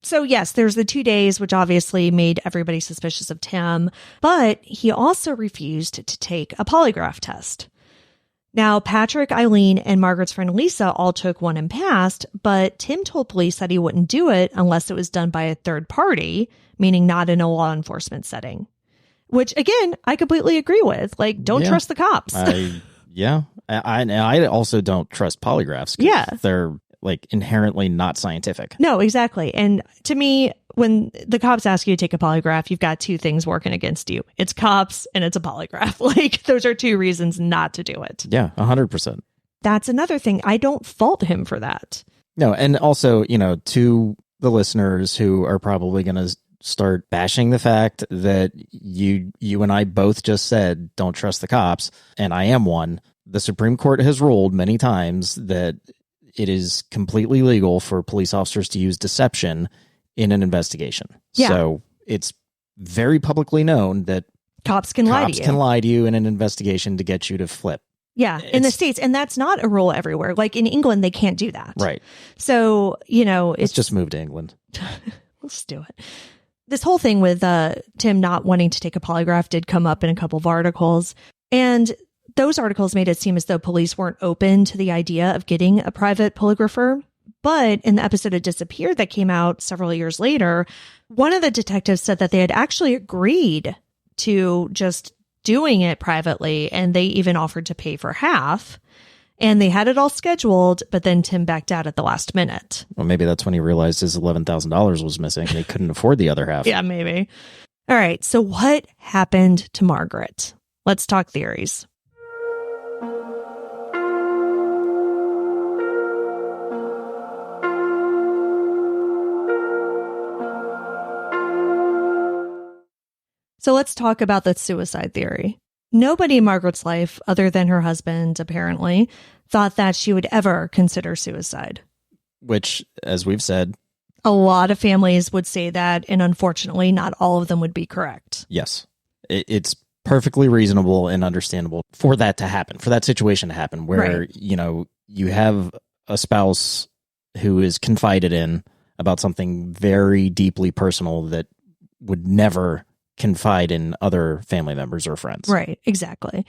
So yes, there's the 2 days, which obviously made everybody suspicious of Tim, but he also refused to take a polygraph test. Now, Patrick, Eileen, and Margaret's friend Lisa all took one and passed, but Tim told police that he wouldn't do it unless it was done by a third party, meaning not in a law enforcement setting. Which, again, I completely agree with. Like, don't trust the cops. I also don't trust polygraphs. Yeah. They're, like, inherently not scientific. No, exactly. And to me, when the cops ask you to take a polygraph, you've got two things working against you. It's cops and it's a polygraph. Like, those are two reasons not to do it. Yeah, 100%. That's another thing. I don't fault him for that. No, and also, to the listeners who are probably going to start bashing the fact that you and I both just said, don't trust the cops, and I am one. The Supreme Court has ruled many times that it is completely legal for police officers to use deception in an investigation. Yeah. So it's very publicly known that cops can lie to you in an investigation to get you to flip. Yeah, in the States. And that's not a rule everywhere. Like in England, they can't do that. Right. So, let's just move to England. Let's do it. This whole thing with Tim not wanting to take a polygraph did come up in a couple of articles. And those articles made it seem as though police weren't open to the idea of getting a private polygrapher. But in the episode of Disappeared that came out several years later, one of the detectives said that they had actually agreed to just doing it privately, and they even offered to pay for half. And they had it all scheduled, but then Tim backed out at the last minute. Well, maybe that's when he realized his $11,000 was missing and he couldn't afford the other half. Yeah, maybe. All right, so what happened to Margaret? Let's talk theories. So let's talk about the suicide theory. Nobody in Margaret's life, other than her husband, apparently, thought that she would ever consider suicide. Which, as we've said, a lot of families would say that, and unfortunately, not all of them would be correct. Yes. It's perfectly reasonable and understandable for that to happen, for that situation to happen, where, right. You have a spouse who is confided in about something very deeply personal that would never confide in other family members or friends. Right, exactly.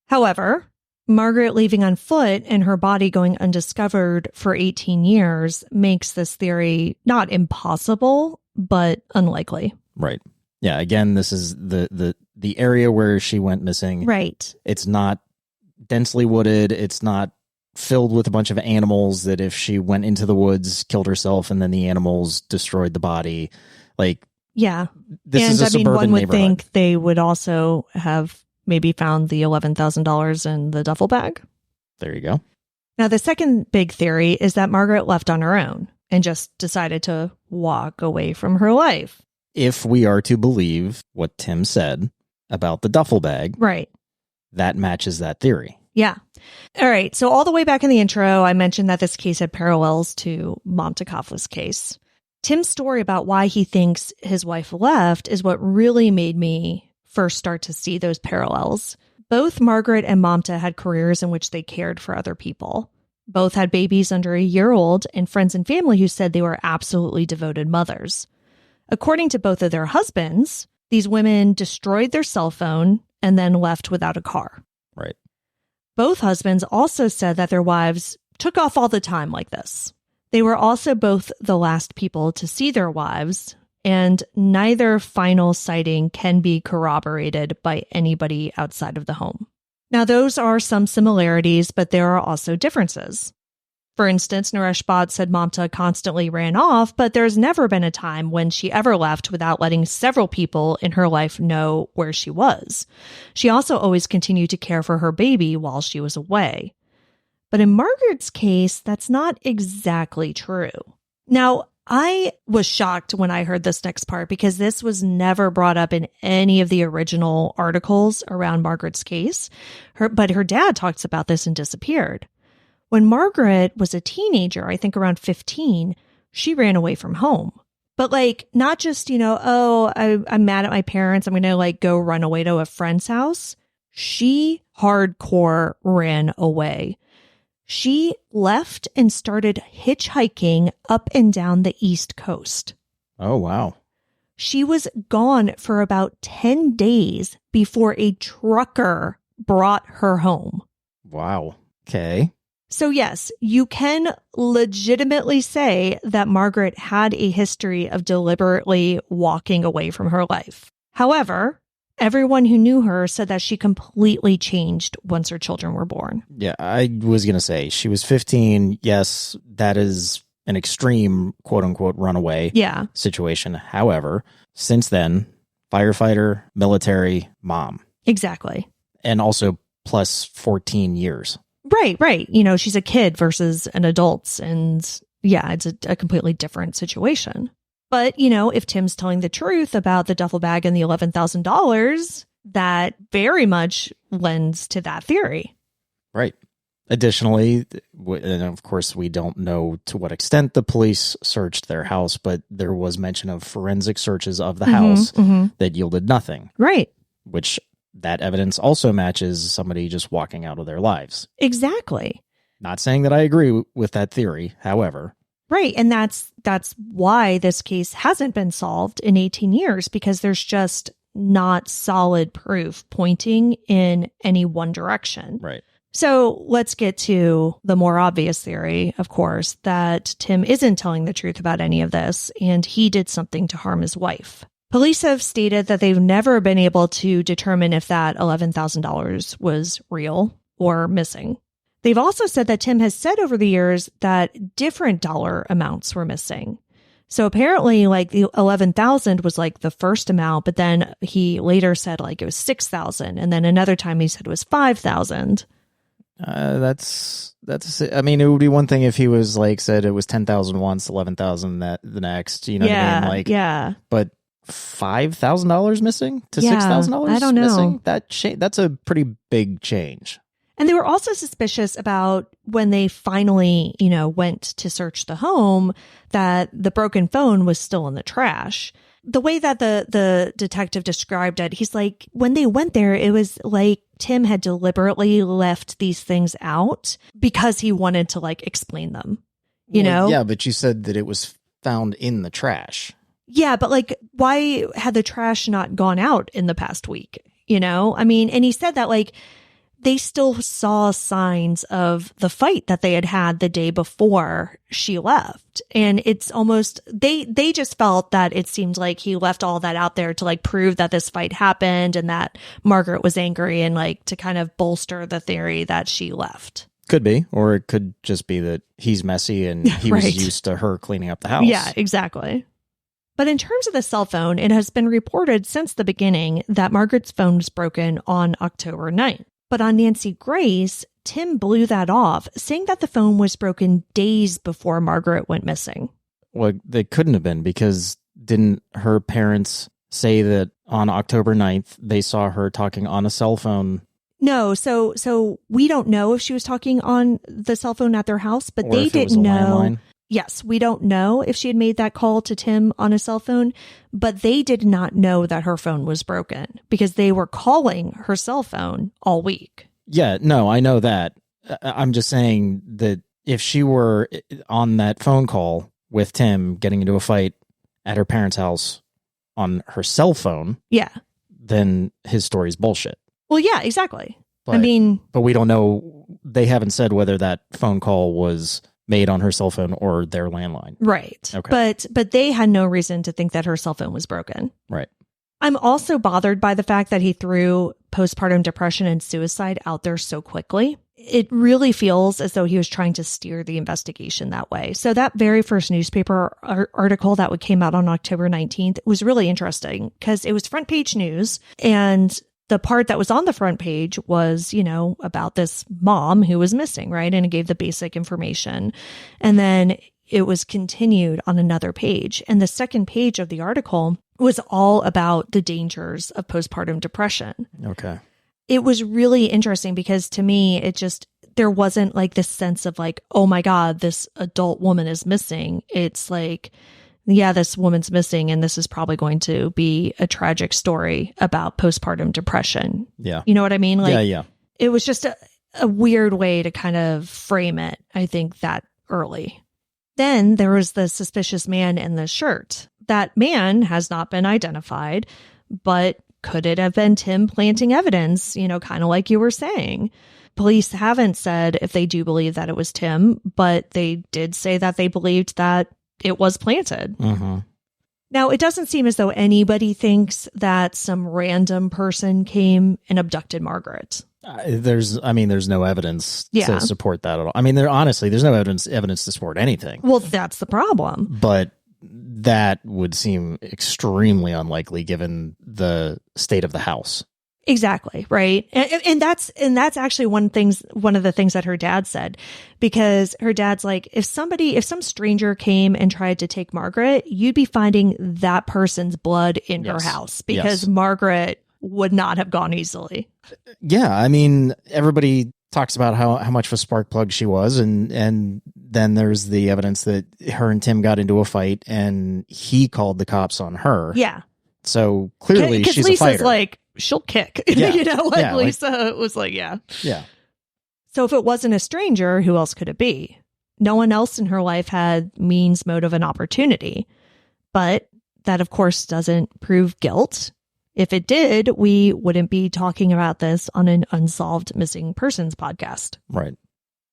However, Margaret leaving on foot and her body going undiscovered for 18 years makes this theory not impossible, but unlikely. Right. Yeah, again, this is the area where she went missing. Right. It's not densely wooded. It's not filled with a bunch of animals that if she went into the woods, killed herself, and then the animals destroyed the body. Like, yeah. this is a suburban one would neighborhood. think they would also have maybe found the $11,000 in the duffel bag. There you go. Now, the second big theory is that Margaret left on her own and just decided to walk away from her life. If we are to believe what Tim said about the duffel bag, right, that matches that theory. Yeah. All right. So all the way back in the intro, I mentioned that this case had parallels to Montecoffla's case. Tim's story about why he thinks his wife left is what really made me first start to see those parallels. Both Margaret and Mamta had careers in which they cared for other people. Both had babies under a year old and friends and family who said they were absolutely devoted mothers. According to both of their husbands, these women destroyed their cell phone and then left without a car. Right. Both husbands also said that their wives took off all the time like this. They were also both the last people to see their wives, and neither final sighting can be corroborated by anybody outside of the home. Now, those are some similarities, but there are also differences. For instance, Naresh Bhatt said Mamta constantly ran off, but there's never been a time when she ever left without letting several people in her life know where she was. She also always continued to care for her baby while she was away. But in Margaret's case, that's not exactly true. Now, I was shocked when I heard this next part because this was never brought up in any of the original articles around Margaret's case. But her dad talks about this in Disappeared. When Margaret was a teenager, I think around 15, she ran away from home. But not just, I'm mad at my parents, I'm going to go run away to a friend's house. She hardcore ran away. She left and started hitchhiking up and down the East Coast. Oh, wow. She was gone for about 10 days before a trucker brought her home. Wow. Okay. So yes, you can legitimately say that Margaret had a history of deliberately walking away from her life. However, everyone who knew her said that she completely changed once her children were born. Yeah, I was going to say she was 15. Yes, that is an extreme quote unquote runaway situation. However, since then, firefighter, military, mom. Exactly. And also plus 14 years. Right. She's a kid versus an adult. And yeah, it's a completely different situation. But, if Tim's telling the truth about the duffel bag and the $11,000, that very much lends to that theory. Right. Additionally, and of course, we don't know to what extent the police searched their house, but there was mention of forensic searches of the house that yielded nothing. Right. Which that evidence also matches somebody just walking out of their lives. Exactly. Not saying that I agree with that theory, however. Right. And that's why this case hasn't been solved in 18 years, because there's just not solid proof pointing in any one direction. Right. So let's get to the more obvious theory, of course, that Tim isn't telling the truth about any of this, and he did something to harm his wife. Police have stated that they've never been able to determine if that $11,000 was real or missing. They've also said that Tim has said over the years that different dollar amounts were missing. So apparently the 11,000 was the first amount, but then he later said it was 6,000. And then another time he said it was 5,000. I mean, it would be one thing if he was said it was 10,000 once, 11,000 that the next, what I mean? Yeah. But $5,000 missing to $6,000 I don't know. missing? That's a pretty big change. And they were also suspicious about when they finally, went to search the home, that the broken phone was still in the trash. The way that the detective described it, he's when they went there, it was Tim had deliberately left these things out because he wanted to explain them. you know? Yeah, but you said that it was found in the trash. Yeah, but like, why had the trash not gone out in the past week? You know, I mean, and he said that like they still saw signs of the fight that they had had the day before she left. And it's almost, they just felt that it seemed like he left all that out there to like prove that this fight happened and that Margaret was angry and like to kind of bolster the theory that she left. Could be, or it could just be that he's messy and he Right. was used to her cleaning up the house. Yeah, exactly. But in terms of the cell phone, it has been reported since the beginning that Margaret's phone was broken on October 9th. But on Nancy Grace, Tim blew that off, saying that the phone was broken days before Margaret went missing. Well, they couldn't have been, because didn't her parents say that on October 9th they saw her talking on a cell phone? No, so we don't know if she was talking on the cell phone at their house, but Or they if it was didn't a know. landline? Yes, we don't know if she had made that call to Tim on a cell phone, but they did not know that her phone was broken because they were calling her cell phone all week. Yeah, no, I know that. I'm just saying that if she were on that phone call with Tim getting into a fight at her parents' house on her cell phone, Yeah. then his story's bullshit. Well, yeah, exactly. But But we don't know. They haven't said whether that phone call was made on her cell phone or their landline. right. Okay. But they had no reason to think that her cell phone was broken. Right. I'm also bothered by the fact that he threw postpartum depression and suicide out there so quickly. It really feels as though he was trying to steer the investigation that way. So that very first newspaper article that came out on October 19th was really interesting because it was front page news. And the part that was on the front page was, you know, about this mom who was missing, right? And it gave the basic information. And then it was continued on another page. And the second page of the article was all about the dangers of postpartum depression. Okay. It was really interesting because to me, there wasn't like this sense of like, oh my God, this adult woman is missing. It's like, yeah, this woman's missing and this is probably going to be a tragic story about postpartum depression. Yeah. You know what I mean? Like, yeah. It was just a weird way to kind of frame it, I think, that early. Then there was the suspicious man in the shirt. That man has not been identified, but could it have been Tim planting evidence, you know, kind of like you were saying? Police haven't said if they do believe that it was Tim, but they did say that they believed that it was planted. Mm-hmm. Now, it doesn't seem as though anybody thinks that some random person came and abducted Margaret. There's no evidence to support that at all. I mean, there's no evidence to support anything. Well, that's the problem. But that would seem extremely unlikely given the state of the house. Exactly. Right. And that's actually one of the things that her dad said, because her dad's like, if some stranger came and tried to take Margaret, you'd be finding that person's blood in her house because Margaret would not have gone easily. Yeah. I mean, everybody talks about how much of a spark plug she was. And then there's the evidence that her and Tim got into a fight and he called the cops on her. Yeah. So clearly she's Lisa's a fighter. Like, she'll kick. Yeah. You know, like Yeah, Lisa was like, yeah. Yeah. So if it wasn't a stranger, who else could it be? No one else in her life had means, motive, and opportunity. But that, of course, doesn't prove guilt. If it did, we wouldn't be talking about this on an Unsolved Missing Persons podcast. Right.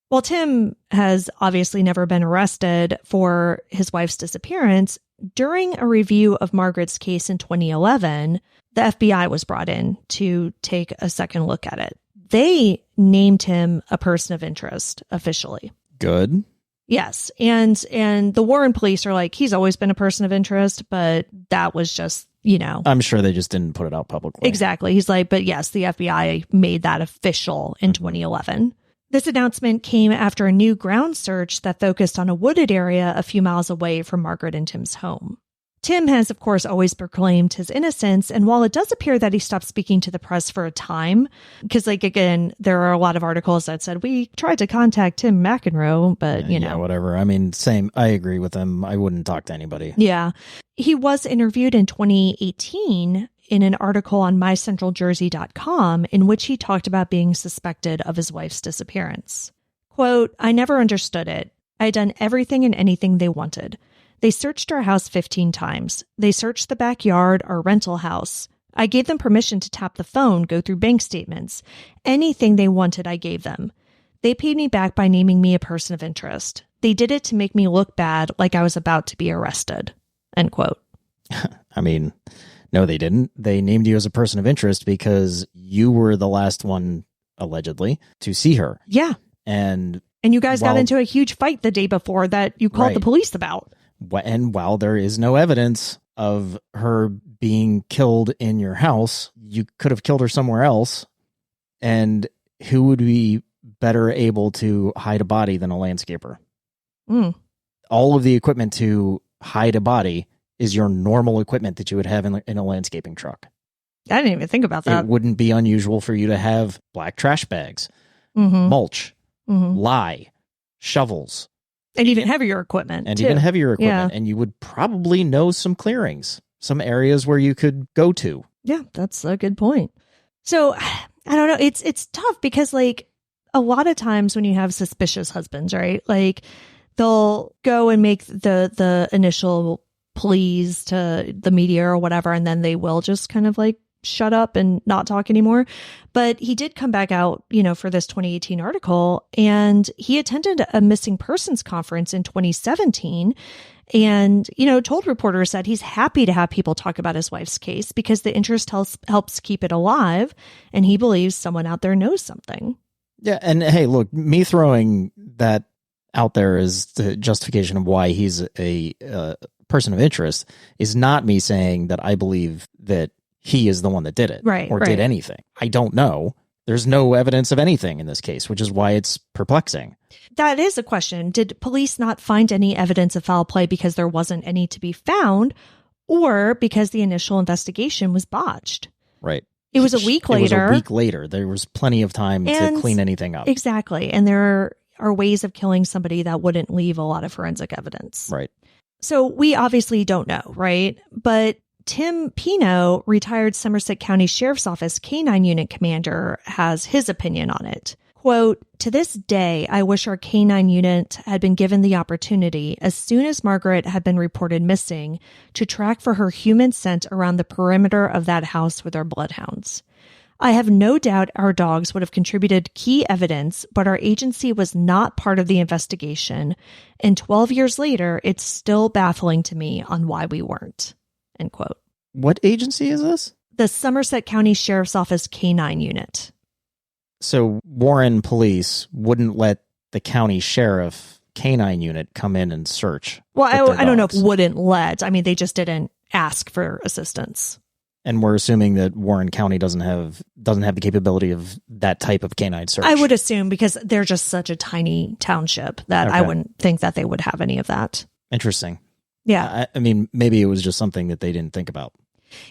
While Tim has obviously never been arrested for his wife's disappearance, during a review of Margaret's case in 2011, the FBI was brought in to take a second look at it. They named him a person of interest officially. Good. Yes. And the Warren police are like, he's always been a person of interest, but that was just, you know. I'm sure they just didn't put it out publicly. Exactly. He's like, but yes, the FBI made that official in 2011. This announcement came after a new ground search that focused on a wooded area a few miles away from Margaret and Tim's home. Tim has, of course, always proclaimed his innocence, and while it does appear that he stopped speaking to the press for a time, because, like, again, there are a lot of articles that said, we tried to contact Tim McEnroe, but, you know. Yeah, whatever. I mean, same. I agree with him. I wouldn't talk to anybody. Yeah. He was interviewed in 2018 in an article on mycentraljersey.com in which he talked about being suspected of his wife's disappearance. Quote, I never understood it. I had done everything and anything they wanted. They searched our house 15 times. They searched the backyard, our rental house. I gave them permission to tap the phone, go through bank statements. Anything they wanted, I gave them. They paid me back by naming me a person of interest. They did it to make me look bad, like I was about to be arrested." End quote. I mean, no, they didn't. They named you as a person of interest because you were the last one, allegedly, to see her. Yeah. And you guys got into a huge fight the day before that you called the police about. And while there is no evidence of her being killed in your house, you could have killed her somewhere else. And who would be better able to hide a body than a landscaper? All of the equipment to hide a body is your normal equipment that you would have in a landscaping truck. I didn't even think about that. It wouldn't be unusual for you to have black trash bags, mulch, lye, shovels. And even heavier equipment. Yeah. And you would probably know some clearings, some areas where you could go to. Yeah, that's a good point. So, I don't know. It's tough because, like, a lot of times when you have suspicious husbands, right? Like, they'll go and make the initial pleas to the media or whatever, and then they will just kind of like shut up and not talk anymore. But he did come back out, for this 2018 article, and he attended a missing persons conference in 2017 and, told reporters that he's happy to have people talk about his wife's case because the interest helps keep it alive, and he believes someone out there knows something. Yeah, and hey, look, me throwing that out there as the justification of why he's a person of interest is not me saying that I believe that he is the one that did it or did anything. I don't know. There's no evidence of anything in this case, which is why it's perplexing. That is a question. Did police not find any evidence of foul play because there wasn't any to be found, or because the initial investigation was botched? Right. It was a week later. There was plenty of time to clean anything up. Exactly. And there are ways of killing somebody that wouldn't leave a lot of forensic evidence. Right. So we obviously don't know, right? But Tim Pino, retired Somerset County Sheriff's Office K-9 Unit Commander, has his opinion on it. Quote, "To this day, I wish our K-9 unit had been given the opportunity, as soon as Margaret had been reported missing, to track for her human scent around the perimeter of that house with our bloodhounds. I have no doubt our dogs would have contributed key evidence, but our agency was not part of the investigation, and 12 years later, it's still baffling to me on why we weren't." End quote. What agency is this? The Somerset County Sheriff's Office K-9 Unit. So Warren Police wouldn't let the county sheriff K-9 unit come in and search. Well, I don't know if wouldn't let. I mean, they just didn't ask for assistance. And we're assuming that Warren County doesn't have the capability of that type of canine search. I would assume, because they're just such a tiny township that I wouldn't think that they would have any of that. Interesting. Yeah. I mean, maybe it was just something that they didn't think about.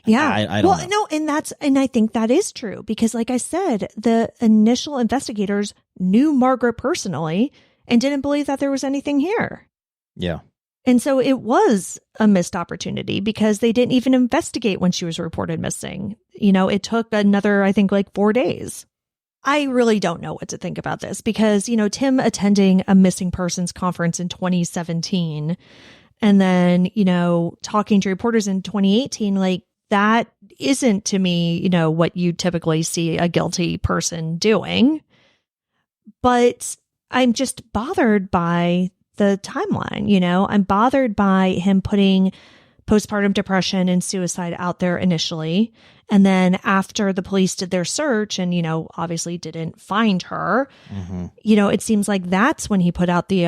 Yeah. I don't know. No, and I think that is true because, like I said, the initial investigators knew Margaret personally and didn't believe that there was anything here. Yeah. And so it was a missed opportunity because they didn't even investigate when she was reported missing. It took another, I think, like 4 days. I really don't know what to think about this because, Tim attending a missing persons conference in 2017 and then, talking to reporters in 2018, like, that isn't, to me, what you typically see a guilty person doing. But I'm just bothered by the timeline. I'm bothered by him putting postpartum depression and suicide out there initially. And then after the police did their search and, obviously didn't find her, it seems like that's when he put out the,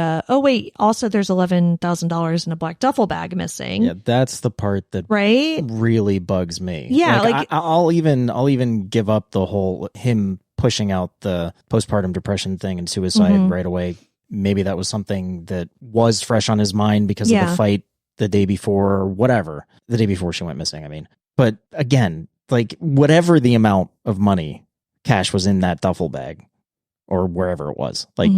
also there's $11,000 in a black duffel bag missing. Yeah, that's the part that really bugs me. Yeah. I'll even give up the whole him pushing out the postpartum depression thing and suicide right away. Maybe that was something that was fresh on his mind because of the fight the day before or whatever. The day before she went missing, I mean. But again, like, whatever the amount of money, cash was in that duffel bag or wherever it was. Like,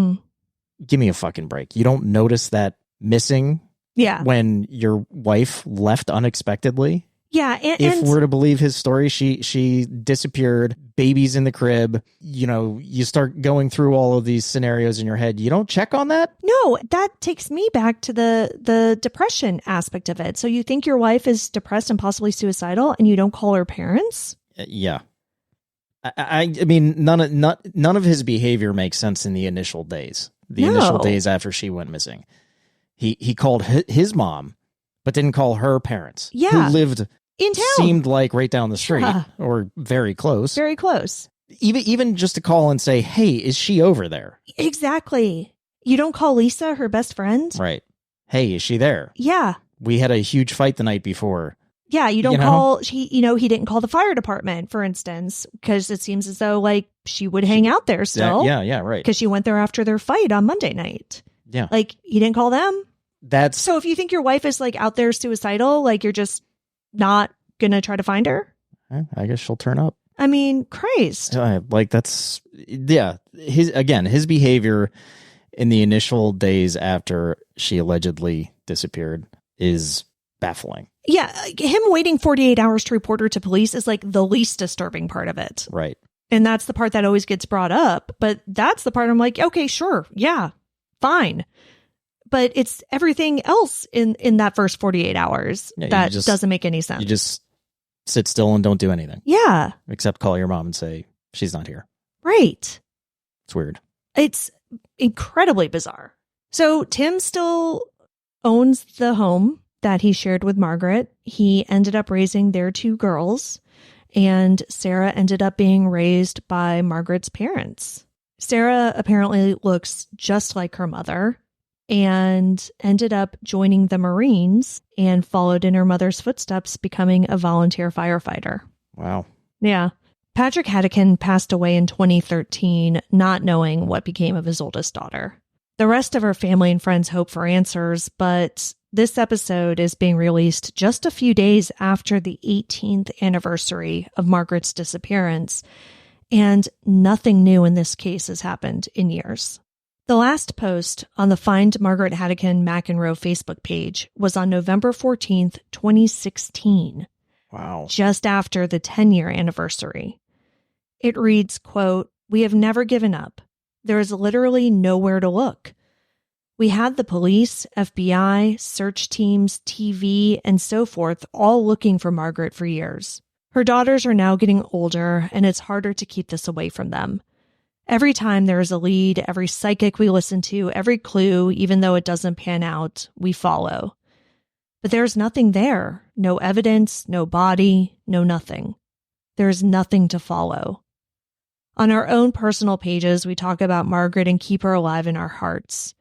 give me a fucking break. You don't notice that missing when your wife left unexpectedly Yeah. If we're to believe his story, she disappeared, baby's in the crib. You know, you start going through all of these scenarios in your head. You don't check on that? No, that takes me back to the depression aspect of it. So you think your wife is depressed and possibly suicidal and you don't call her parents? Yeah. I mean, none of his behavior makes sense in the initial days. Initial days after she went missing. He called his mom, but didn't call her parents. Yeah. Who lived in town. Seemed like right down the street or very close. Very close. Even just to call and say, hey, is she over there? Exactly. You don't call Lisa, her best friend? Right. Hey, is she there? Yeah. We had a huge fight the night before. Yeah, you don't call, he didn't call the fire department, for instance, because it seems as though like she would hang out there still. Yeah, right. Because she went there after their fight on Monday night. Yeah. Like, he didn't call them. That's so if you think your wife is like out there suicidal, like you're just not gonna try to find her? I guess she'll turn up. I mean, Christ. Like that's, yeah. His behavior in the initial days after she allegedly disappeared is baffling. Yeah, him waiting 48 hours to report her to police is like the least disturbing part of it. Right. And that's the part that always gets brought up. But that's the part I'm like, okay, sure. Yeah, fine. But it's everything else in that first 48 hours that doesn't make any sense. You just sit still and don't do anything. Yeah. Except call your mom and say, she's not here. Right. It's weird. It's incredibly bizarre. So Tim still owns the home that he shared with Margaret. He ended up raising their two girls, and Sarah ended up being raised by Margaret's parents. Sarah apparently looks just like her mother and ended up joining the Marines and followed in her mother's footsteps, becoming a volunteer firefighter. Wow. Yeah. Patrick Haddican passed away in 2013, not knowing what became of his oldest daughter. The rest of her family and friends hope for answers, but this episode is being released just a few days after the 18th anniversary of Margaret's disappearance, and nothing new in this case has happened in years. The last post on the Find Margaret Haddican-McEnroe Facebook page was on November 14th, 2016. Wow. Just after the 10-year anniversary. It reads, quote, "We have never given up. There is literally nowhere to look. We had the police, FBI, search teams, TV, and so forth all looking for Margaret for years. Her daughters are now getting older, and it's harder to keep this away from them. Every time there is a lead, every psychic we listen to, every clue, even though it doesn't pan out, we follow. But there's nothing there. No evidence, no body, no nothing. There's nothing to follow. On our own personal pages, we talk about Margaret and keep her alive in our hearts.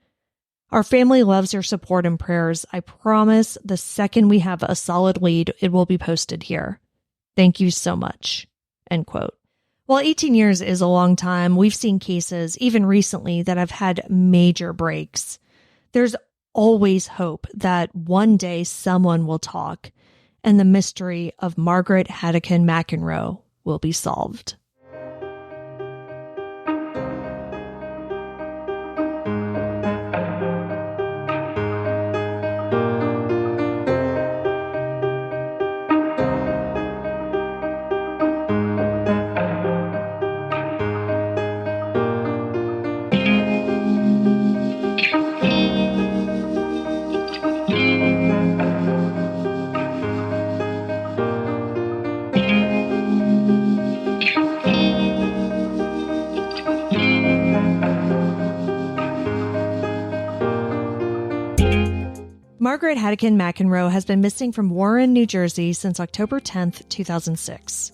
Our family loves your support and prayers. I promise the second we have a solid lead, it will be posted here. Thank you so much." End quote. While 18 years is a long time, we've seen cases, even recently, that have had major breaks. There's always hope that one day someone will talk and the mystery of Margaret Haddican-McEnroe will be solved. Margaret Haddican-McEnroe has been missing from Warren, New Jersey since October 10th, 2006.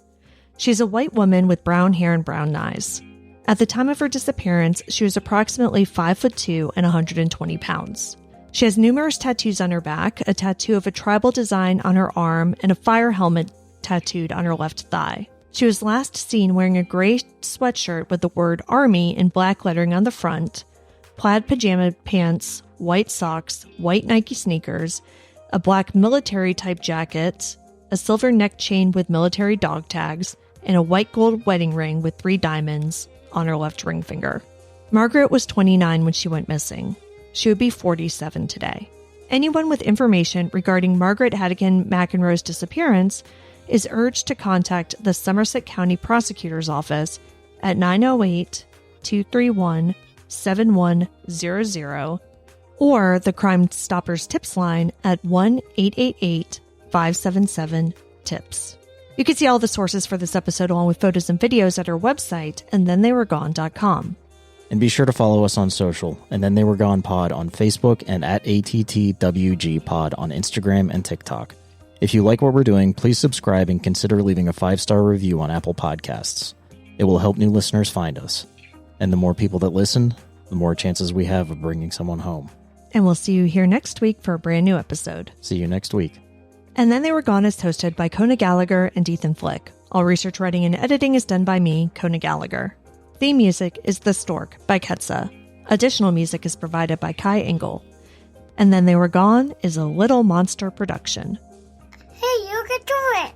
She's a white woman with brown hair and brown eyes. At the time of her disappearance, she was approximately 5'2" and 120 pounds. She has numerous tattoos on her back, a tattoo of a tribal design on her arm, and a fire helmet tattooed on her left thigh. She was last seen wearing a gray sweatshirt with the word Army in black lettering on the front, plaid pajama pants, white socks, white Nike sneakers, a black military-type jacket, a silver neck chain with military dog tags, and a white gold wedding ring with 3 diamonds on her left ring finger. Margaret was 29 when she went missing. She would be 47 today. Anyone with information regarding Margaret Haddican-McEnroe's disappearance is urged to contact the Somerset County Prosecutor's Office at 908-231-7100 or the CrimeStoppers tips line at 1-888-577-TIPS. You can see all the sources for this episode along with photos and videos at our website, andthentheywere.gone.com. And be sure to follow us on social, and Then They Were Gone Pod on Facebook and at ATTWG Pod on Instagram and TikTok. If you like what we're doing, please subscribe and consider leaving a 5-star review on Apple Podcasts. It will help new listeners find us. And the more people that listen, the more chances we have of bringing someone home. And we'll see you here next week for a brand new episode. See you next week. And Then They Were Gone is hosted by Kona Gallagher and Ethan Flick. All research, writing, and editing is done by me, Kona Gallagher. Theme music is The Stork by Ketsa. Additional music is provided by Kai Engel. And Then They Were Gone is a Little Monster production. Hey, you can do it!